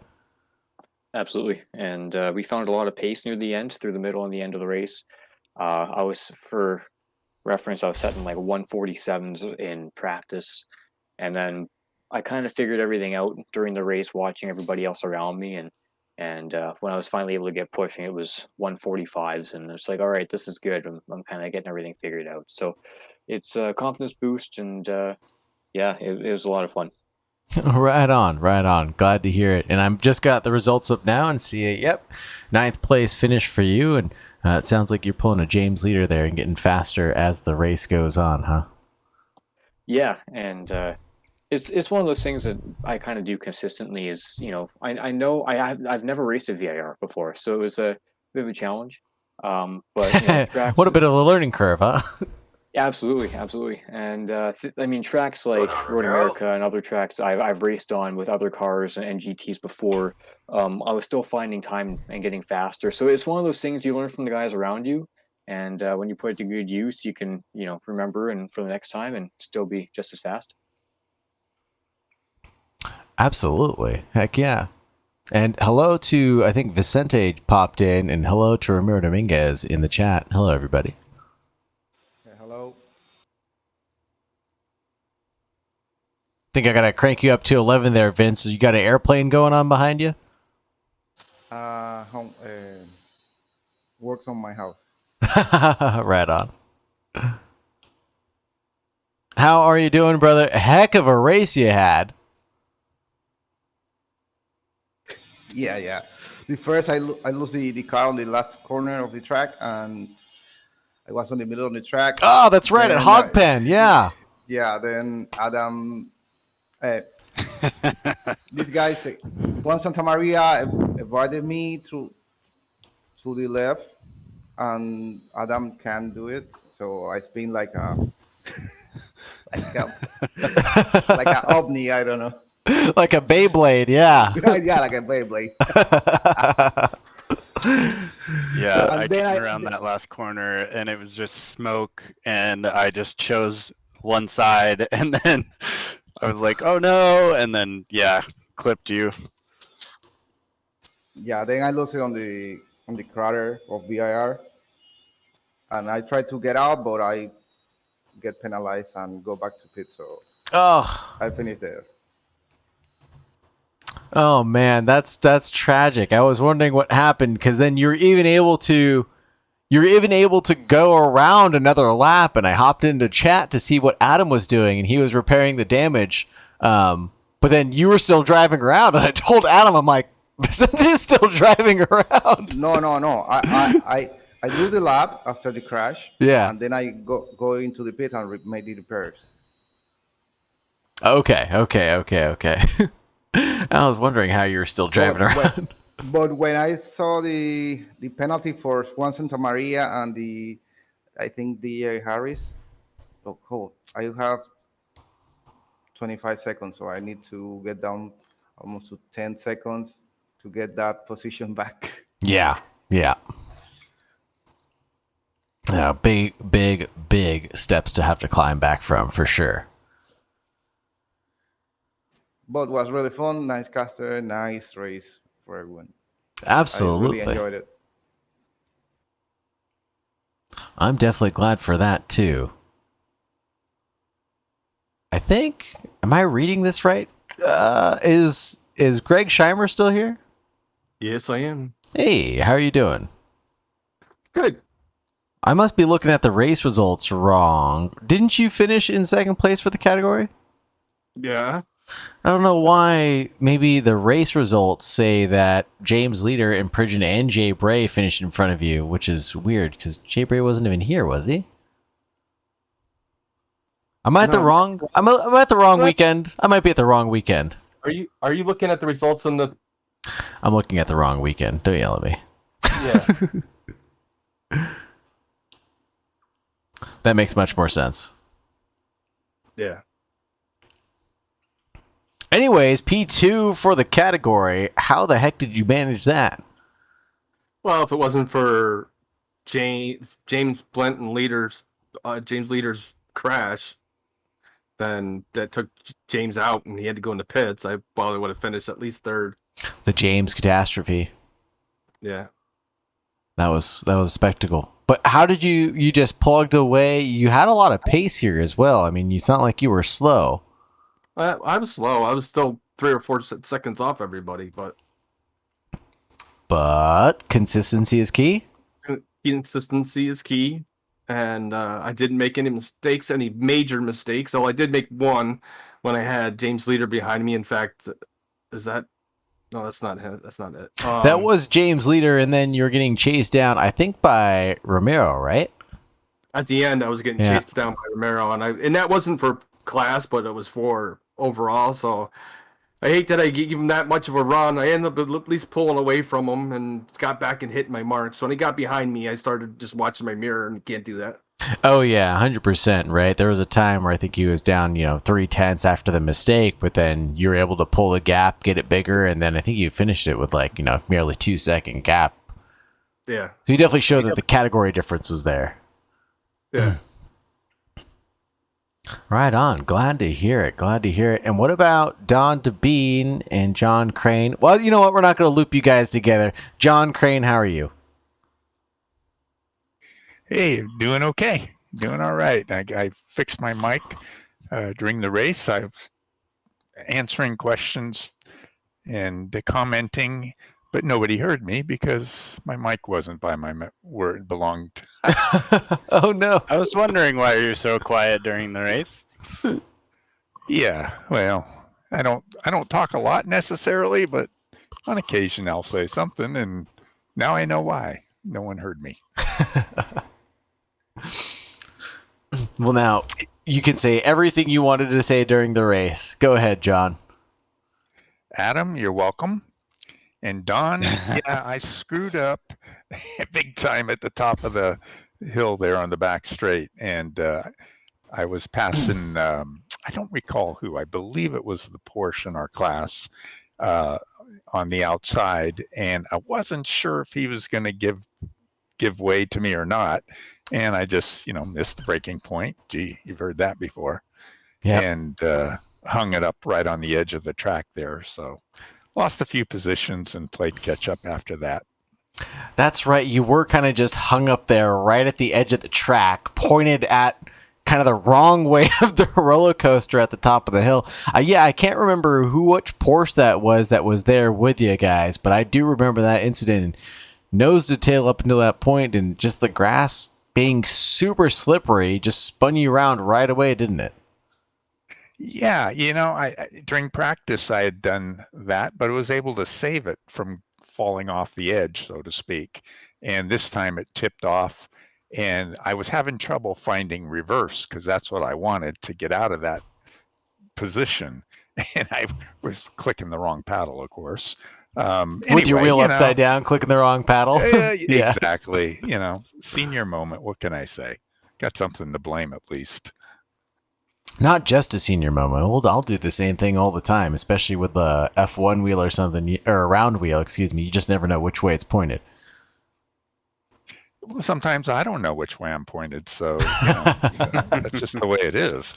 Absolutely. And we found a lot of pace near the end, through the middle and the end of the race. For reference, I was setting like 147s in practice, and then I kind of figured everything out during the race, watching everybody else around me, and And when I was finally able to get pushing, it was 145s, and it's like, all right, this is good. I'm kind of getting everything figured out. So it's a confidence boost, and yeah, it was a lot of fun. Right on, right on. Glad to hear it. And I'm just got the results up now and see it. Yep, 9th place finish for you, and it sounds like you're pulling a James leader there and getting faster as the race goes on, huh? Yeah, and it's one of those things that I kind of do consistently. Is I know I've never raced a VIR before, so it was a bit of a challenge. But tracks, What a bit of a learning curve, huh? absolutely. And I mean, tracks like Road America and other tracks I've raced on with other cars and GTs before. I was still finding time and getting faster. So it's one of those things you learn from the guys around you, and when you put it to good use, you can remember and for the next time and still be just as fast. Absolutely. Heck yeah. And hello to, I think Vicente popped in, and hello to Ramiro Dominguez in the chat. Hello, everybody. Hello. Think I gotta crank you up to 11 there, Vince. You got an airplane going on behind you? Home works on my house. Right on. How are you doing, brother? Heck of a race you had. Yeah. The first, I lose the car on the last corner of the track, and I was on the middle of the track. Oh, that's right, at Hog Pen, yeah. Yeah, then Adam, this guy, Juan Santa Maria avoided me to the left, and Adam can't do it, so I spin like a like an ovni, I don't know. Like a Beyblade, yeah. Yeah, like a Beyblade. Yeah, I came around that last corner and it was just smoke, and I just chose one side, and then I was like, oh no, and then clipped you. Yeah, then I lost it on the crater of VIR, and I tried to get out, but I get penalized and go back to pit, so I finished there. Oh man, that's tragic. I was wondering what happened, because then you're even able to go around another lap, and I hopped into chat to see what Adam was doing, and he was repairing the damage. But then you were still driving around, and I told Adam, I'm like, Vicente's still driving around. No. I do the lap after the crash. Yeah. And then I go into the pit and make the repairs. Okay. I was wondering how you were still driving around. But when I saw the penalty for Juan Santa Maria and I think the Harris, I have 25 seconds, so I need to get down almost to 10 seconds to get that position back. Yeah. Big steps to have to climb back from, for sure. But it was really fun, nice caster, nice race for everyone. Absolutely. I really enjoyed it. I'm definitely glad for that too. I think, am I reading this right? Is Greg Scheimer still here? Yes, I am. Hey, how are you doing? Good. I must be looking at the race results wrong. Didn't you finish in second place for the category? Yeah. I don't know why. Maybe the race results say that James Leader and Pridgeon and Jay Bray finished in front of you, which is weird because Jay Bray wasn't even here, was he? I'm at the wrong weekend. I might be at the wrong weekend. Are you looking at the results in the? I'm looking at the wrong weekend. Don't yell at me. Yeah. That makes much more sense. Yeah. Anyways, P2 for the category. How the heck did you manage that? Well, if it wasn't for James Blent and James Leader's crash, then that took James out and he had to go into pits, I probably would have finished at least third. The James catastrophe. Yeah. That was a spectacle. But how did you just plugged away? You had a lot of pace here as well. I mean, it's not like you were slow. I was slow. I was still 3 or 4 seconds off everybody, but but consistency is key. Consistency is key. And I didn't make any mistakes, any major mistakes. Oh, I did make one when I had James Leader behind me. In fact, is that? No, that's not it. That's not it. That was James Leader, and then you're getting chased down, I think, by Romero, right? At the end, I was getting chased down by Romero, and that wasn't for class, but it was for overall. So I hate that I gave him that much of a run. I ended up at least pulling away from him and got back and hit my mark. So when he got behind me, I started just watching my mirror, and you can't do that. Oh, yeah, 100%, right? There was a time where I think he was down, 3/10 after the mistake, but then you were able to pull the gap, get it bigger, and then I think you finished it with, merely 2-second gap. Yeah. So you definitely showed that the category difference was there. Yeah. Right on. Glad to hear it. And what about Don DeBean and John Crane? Well, you know what? We're not going to loop you guys together. John Crane, how are you? Hey, doing okay. Doing all right. I fixed my mic during the race. I was answering questions and commenting, but nobody heard me because my mic wasn't by where it belonged. Oh, no. I was wondering why you were so quiet during the race. Yeah, well, I don't talk a lot necessarily, but on occasion I'll say something, and now I know why. No one heard me. Well, now you can say everything you wanted to say during the race. Go ahead, John. Adam, you're welcome. And Don, yeah, I screwed up big time at the top of the hill there on the back straight, and I was passing. I don't recall who. I believe it was the Porsche in our class on the outside, and I wasn't sure if he was going to give way to me or not. And I just, missed the breaking point. Gee, you've heard that before. Yeah. And hung it up right on the edge of the track there. So lost a few positions and played catch up after that. That's right. You were kind of just hung up there right at the edge of the track, pointed at kind of the wrong way of the roller coaster at the top of the hill. I can't remember which Porsche that was there with you guys, but I do remember that incident. And nose to tail up until that point, and just the grass being super slippery just spun you around right away, didn't it? Yeah, I during practice I had done that, but I was able to save it from falling off the edge, so to speak. And this time it tipped off, and I was having trouble finding reverse because that's what I wanted to get out of that position. And I was clicking the wrong paddle, of course. With your wheel upside down, clicking the wrong paddle. Yeah. Exactly. Senior moment. What can I say? Got something to blame at least. Not just a senior moment. I'll do the same thing all the time, especially with the F1 wheel or something, or a round wheel, excuse me. You just never know which way it's pointed. Well, sometimes I don't know which way I'm pointed, so that's just the way it is.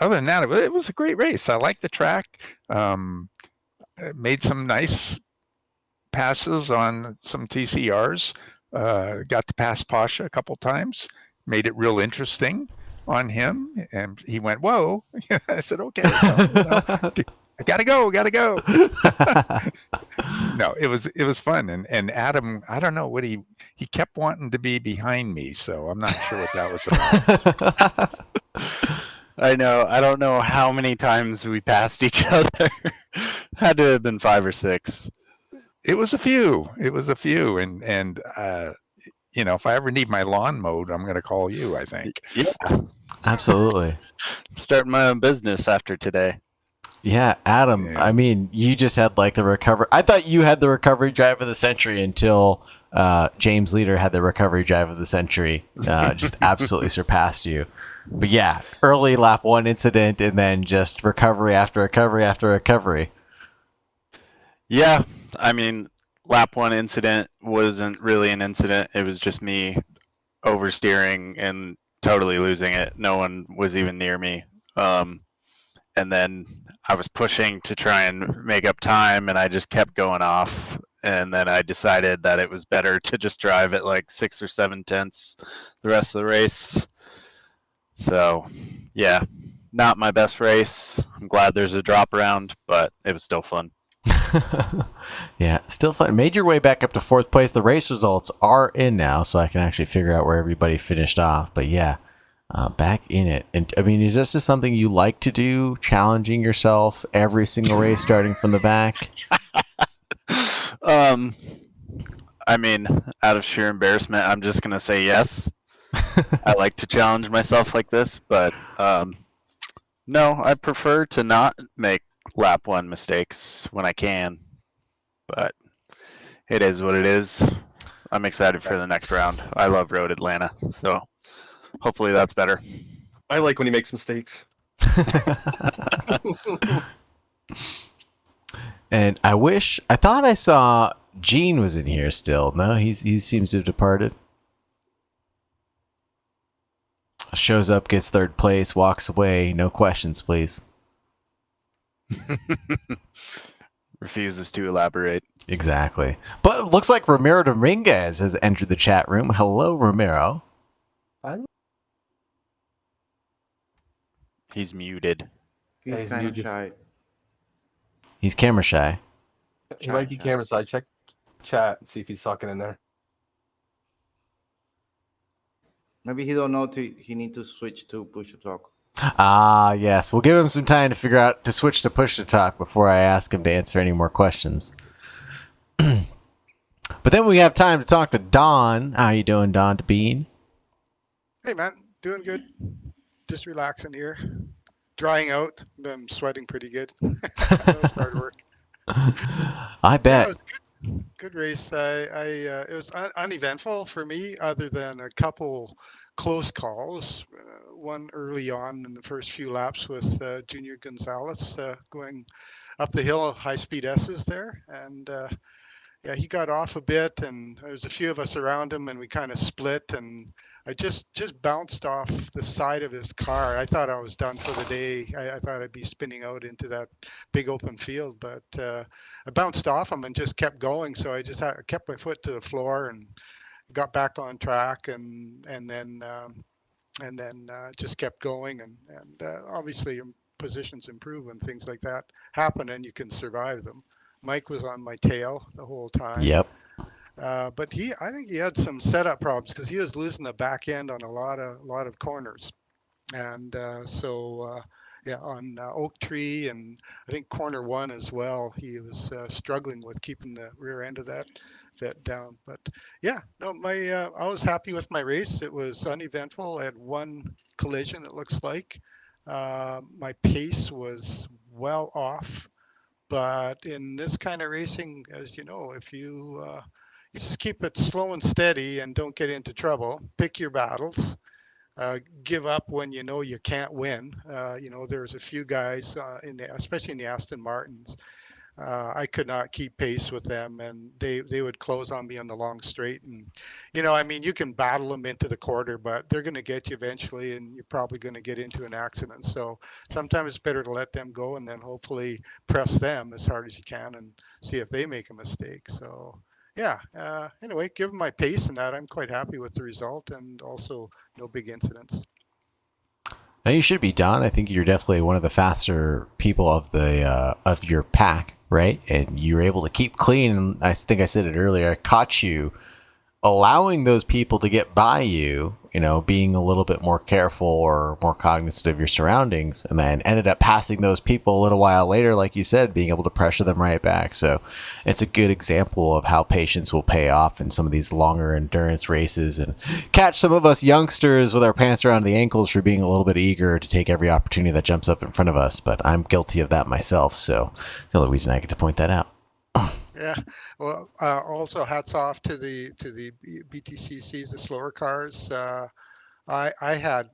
Other than that, it was a great race. I liked the track. Made some nice passes on some TCRs. Got to pass Pasha a couple times. Made it real interesting on him, and he went, "Whoa!" I said, "Okay, I gotta go." No, it was fun, and Adam, I don't know what he kept wanting to be behind me, so I'm not sure what that was about. I know. I don't know how many times we passed each other. Had to have been 5 or 6. It was a few, and if I ever need my lawn mowed, I'm going to call you, I think. Yeah, absolutely. Starting my own business after today. Yeah, Adam. Yeah. I mean, you just had the recovery. I thought you had the recovery drive of the century until James Leader had the recovery drive of the century. Just absolutely surpassed you. But yeah, early lap 1 incident, and then just recovery after recovery after recovery. Yeah, I mean, lap 1 incident wasn't really an incident. It was just me oversteering and totally losing it. No one was even near me. And then I was pushing to try and make up time, and I just kept going off. And then I decided that it was better to just drive at 6 or 7 tenths the rest of the race. So, yeah, not my best race. I'm glad there's a drop around, but it was still fun. Yeah, still fun. Made your way back up to 4th place. The race results are in now, so I can actually figure out where everybody finished off. But yeah, back in it. And I mean, is this just something you like to do, challenging yourself every single race starting from the back? I mean, out of sheer embarrassment, I'm just gonna say yes. I like to challenge myself like this, but no, I prefer to not make lap 1 mistakes when I can. But it is what it is. I'm excited for the next round. I love Road Atlanta, so hopefully that's better. I like when he makes mistakes. And I thought I saw Gene was in here still. No, he seems to have departed. Shows up, gets 3rd place, walks away. No questions, please. Refuses to elaborate. Exactly. But it looks like Ramiro Dominguez has entered the chat room. Hello, Ramiro. He's muted. He's kind of shy. He's camera shy. He might be camera side. Check chat and see if he's talking in there. Maybe he don't know he need to switch to push to talk. Ah, yes. We'll give him some time to figure out to switch to push to talk before I ask him to answer any more questions. But then we have time to talk to Don. How you doing, Don Bean? Hey, man. Doing good. Just relaxing here. Drying out. I'm sweating pretty good. That was hard work. I bet. Yeah, it was good race. It was uneventful for me, other than a couple close calls. One early on in the first few laps with Junior Gonzalez going up the hill, high-speed S's there, and yeah, he got off a bit, and there was a few of us around him, and we kind of split, and I just bounced off the side of his car. I thought I was done for the day. I thought I'd be spinning out into that big open field, but I bounced off him and just kept going. So I just kept my foot to the floor and got back on track, and then just kept going. And obviously your positions improve when things like that happen, and you can survive them. Mike was on my tail the whole time. Yep. But I think he had some setup problems because he was losing the back end on a lot of corners, and yeah, on Oak Tree and I think corner 1 as well. He was struggling with keeping the rear end of that down. But yeah, no, I was happy with my race. It was uneventful. I had 1 collision, it looks like. My pace was well off, but in this kind of racing, as you know, if you just keep it slow and steady and don't get into trouble. Pick your battles. Give up when you know you can't win. There's a few guys especially in the Aston Martins. I could not keep pace with them, and they would close on me on the long straight. And you can battle them into the quarter, but they're going to get you eventually, and you're probably going to get into an accident. So sometimes it's better to let them go and then hopefully press them as hard as you can and see if they make a mistake. So. Yeah. Anyway, given my pace and that, I'm quite happy with the result, and also no big incidents. Now you should be, Don. I think you're definitely one of the faster people of your pack, right? And you're able to keep clean. And I think I said it earlier. I caught you allowing those people to get by you, being a little bit more careful or more cognizant of your surroundings, and then ended up passing those people a little while later, like you said, being able to pressure them right back. So it's a good example of how patience will pay off in some of these longer endurance races and catch some of us youngsters with our pants around the ankles for being a little bit eager to take every opportunity that jumps up in front of us. But I'm guilty of that myself, so it's the only reason I get to point that out. Yeah. Well, also hats off to the BTCCs, the slower cars. I had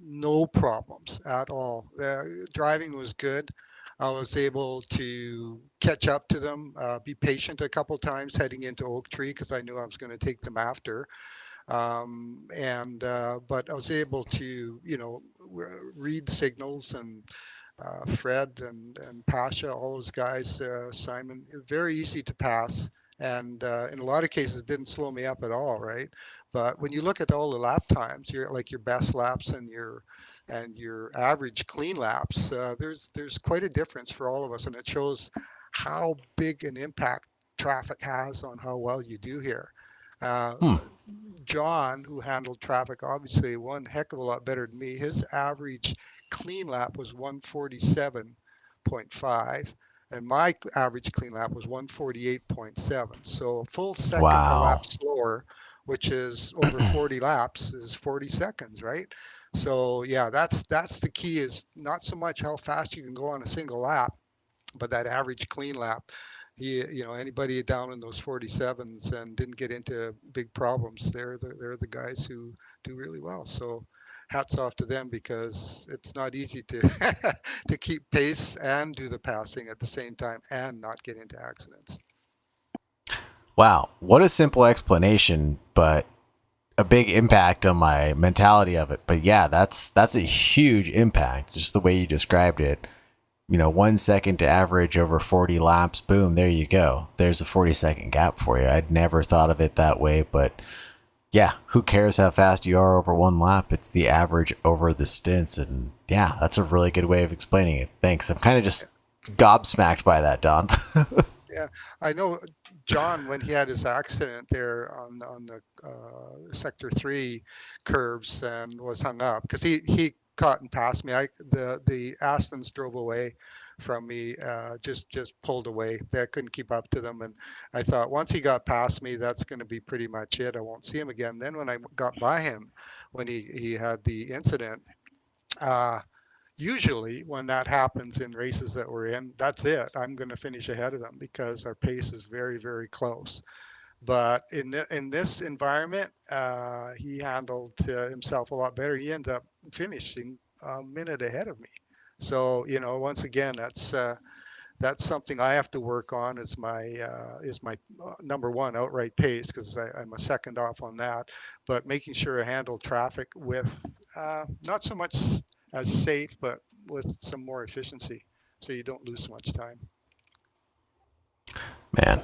no problems at all. The driving was good. I was able to catch up to them, be patient a couple times heading into Oak Tree because I knew I was going to take them after. But I was able to, read signals, and Fred and Pasha, all those guys, Simon, very easy to pass. And in a lot of cases, it didn't slow me up at all, right? But when you look at all the lap times, your best laps and your average clean laps, there's quite a difference for all of us, and it shows how big an impact traffic has on how well you do here. John, who handled traffic, obviously one heck of a lot better than me. His average clean lap was 147.5, and my average clean lap was 148.7. So a full second a lap slower, which is over 40 laps, is 40 seconds, right? So yeah, that's the key, is not so much how fast you can go on a single lap, but that average clean lap. Anybody down in those 47s and didn't get into big problems, they're the guys who do really well. So hats off to them, because it's not easy to to keep pace and do the passing at the same time and not get into accidents. Wow, what a simple explanation, but a big impact on my mentality of it. But yeah, that's a huge impact, just the way you described it. 1 second to average over 40 laps, boom, there you go. There's a 40-second gap for you. I'd never thought of it that way, but yeah, who cares how fast you are over one lap? It's the average over the stints, and yeah, that's a really good way of explaining it. Thanks. I'm kind of just gobsmacked by that, Don. Yeah, I know John, when he had his accident there on the Sector 3 curves and was hung up, because he caught and passed me. The Astons drove away from me, just pulled away. I couldn't keep up to them, and I thought once he got past me, that's going to be pretty much it. I won't see him again. Then when I got by him, when he had the incident, usually when that happens in races that we're in, that's it. I'm going to finish ahead of him because our pace is very, very close. But in this environment, he handled himself a lot better. He ended up finishing a minute ahead of me. So once again, that's something I have to work on. Is my number one outright pace, because I'm a second off on that. But making sure I handle traffic with not so much as safe, but with some more efficiency, so you don't lose so much time. Man.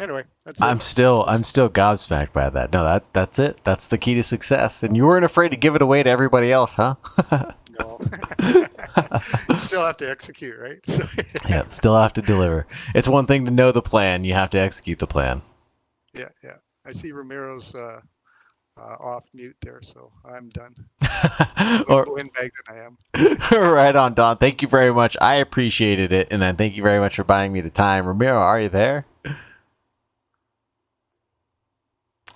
Anyway, that's I'm still gobsmacked by that. No, that's it. That's the key to success. And you weren't afraid to give it away to everybody else, huh? No. You still have to execute, right? Yeah, still have to deliver. It's one thing to know the plan. You have to execute the plan. Yeah. I see Ramiro's off mute there, so I'm done. Windbagged than I am. Right on, Don. Thank you very much. I appreciated it, and then thank you very much for buying me the time. Ramiro, are you there?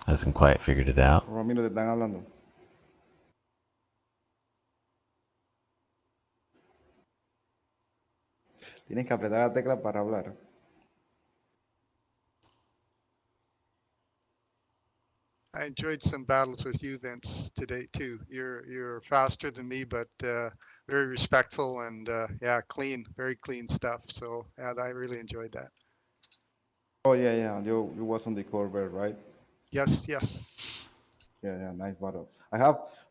Hasn't quite figured it out. Ramiro, te están hablando. Tienes que apretar la tecla para hablar. I enjoyed some battles with you, Vince, today too. You're faster than me, but very respectful and clean, very clean stuff. So I really enjoyed that. Oh yeah. You was on the Corvette, right? Yes. Yeah, nice battle.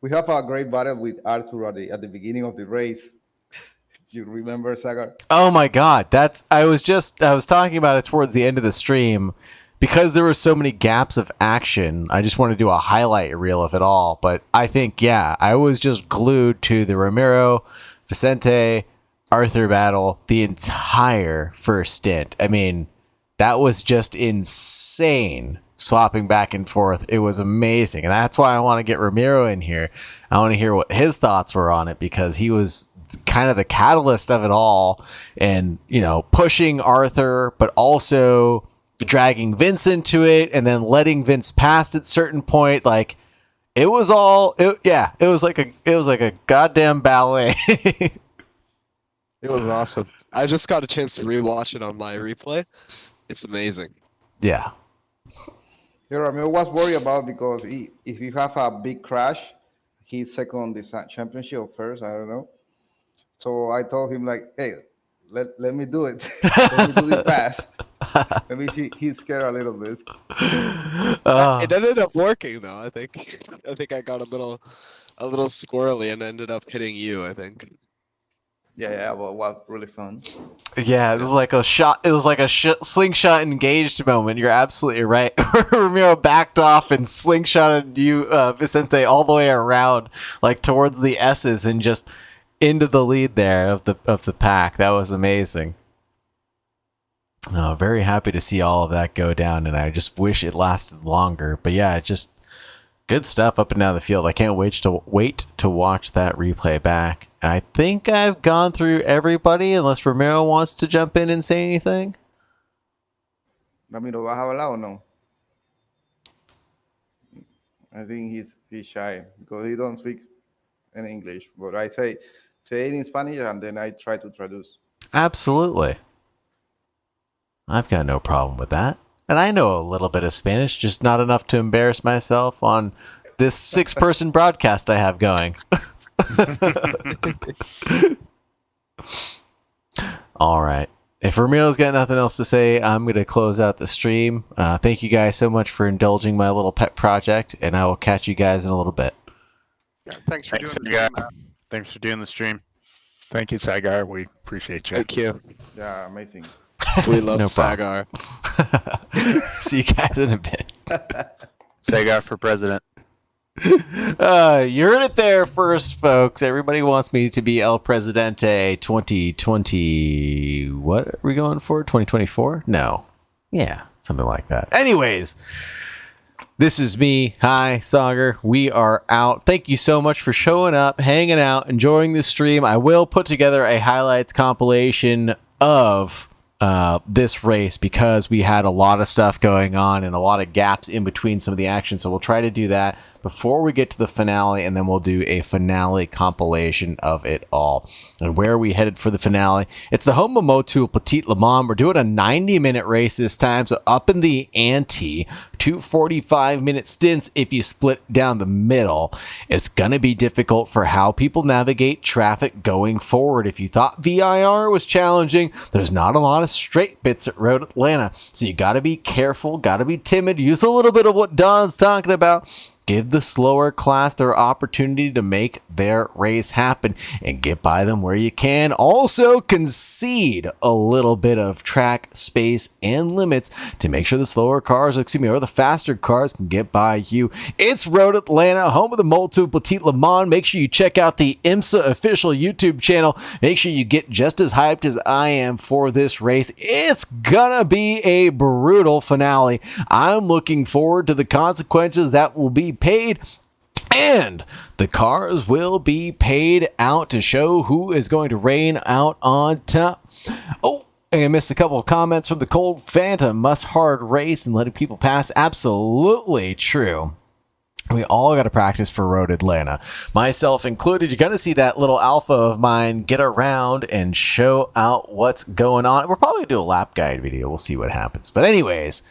We have a great battle with Arthur at the beginning of the race. Do you remember, Sagar? Oh my God, I was talking about it towards the end of the stream, because there were so many gaps of action. I just want to do a highlight reel of it all. But I think, I was just glued to the Ramiro, Vicente, Arthur battle the entire first stint. I mean, that was just insane. Swapping back and forth. It was amazing. And that's why I want to get Ramiro in here. I want to hear what his thoughts were on it, because he was kind of the catalyst of it all, and pushing Arthur, but also dragging Vince into it, and then letting Vince pass at certain point. Like, it was like a goddamn ballet. It was awesome. I just got a chance to rewatch it on my replay. It's amazing. Yeah. Yeah, Ramiro was worried about, because if you have a big crash, he's second on the championship or first, I don't know. So I told him, like, hey, let me do it. Let me do the pass. Maybe he's scared a little bit. It ended up working though. I think I got a little squirrely and ended up hitting you, I think. Yeah, well, it was really fun. Yeah, it was like a shot. It was like a slingshot engaged moment. You're absolutely right. Ramiro backed off and slingshotted you, Vicente, all the way around, like towards the S's, and just into the lead there of the pack. That was amazing. Very happy to see all of that go down, and I just wish it lasted longer. But yeah, just good stuff up and down the field. I can't wait to watch that replay back. And I think I've gone through everybody, unless Romero wants to jump in and say anything. Ramiro, ¿vas a hablar o no? I think he's shy because he don't speak in English. But I say it in Spanish and then I try to traduce. Absolutely. I've got no problem with that. And I know a little bit of Spanish, just not enough to embarrass myself on this 6-person broadcast I have going. All right. If Ramiro's got nothing else to say, I'm going to close out the stream. Thank you guys so much for indulging my little pet project, and I will catch you guys in a little bit. Yeah, thanks for doing Sagar. Thanks for doing the stream. Thank you, Sagar. We appreciate you. Thank you. Yeah, amazing. We love No Sagar. See you guys in a bit. Sagar for president. You heard it there first, folks. Everybody wants me to be El Presidente 2020. What are we going for? 2024? No. Yeah, something like that. Anyways, this is me. Hi, Sagar. We are out. Thank you so much for showing up, hanging out, enjoying the stream. I will put together a highlights compilation of this race because we had a lot of stuff going on and a lot of gaps in between some of the action. So we'll try to do that before we get to the finale, and then we'll do a finale compilation of it all. And where are we headed for the finale? It's the home of Motul Petit Le Mans. We're doing a 90-minute race this time, so up in the ante, 2 45-minute stints if you split down the middle. It's going to be difficult for how people navigate traffic going forward. If you thought VIR was challenging, there's not a lot of straight bits at Road Atlanta, so you got to be careful, got to be timid, use a little bit of what Don's talking about. Give the slower class their opportunity to make their race happen and get by them where you can. Also concede a little bit of track space and limits to make sure the slower cars, or the faster cars can get by you. It's Road Atlanta, home of the Motul Petit Le Mans. Make sure you check out the IMSA official YouTube channel. Make sure you get just as hyped as I am for this race. It's gonna be a brutal finale. I'm looking forward to the consequences that will be paid, and the cars will be paid out to show who is going to reign out on top. Oh, I missed a couple of comments from the Cold Phantom. Must hard race and letting people pass. Absolutely true. We all got to practice for Road Atlanta, myself included. You're going to see that little alpha of mine get around and show out what's going on. We're probably going to do a lap guide video. We'll see what happens. But anyways,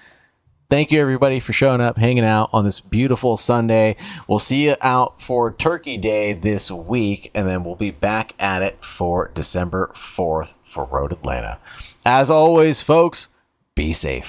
thank you, everybody, for showing up, hanging out on this beautiful Sunday. We'll see you out for Turkey Day this week, and then we'll be back at it for December 4th for Road Atlanta. As always, folks, be safe.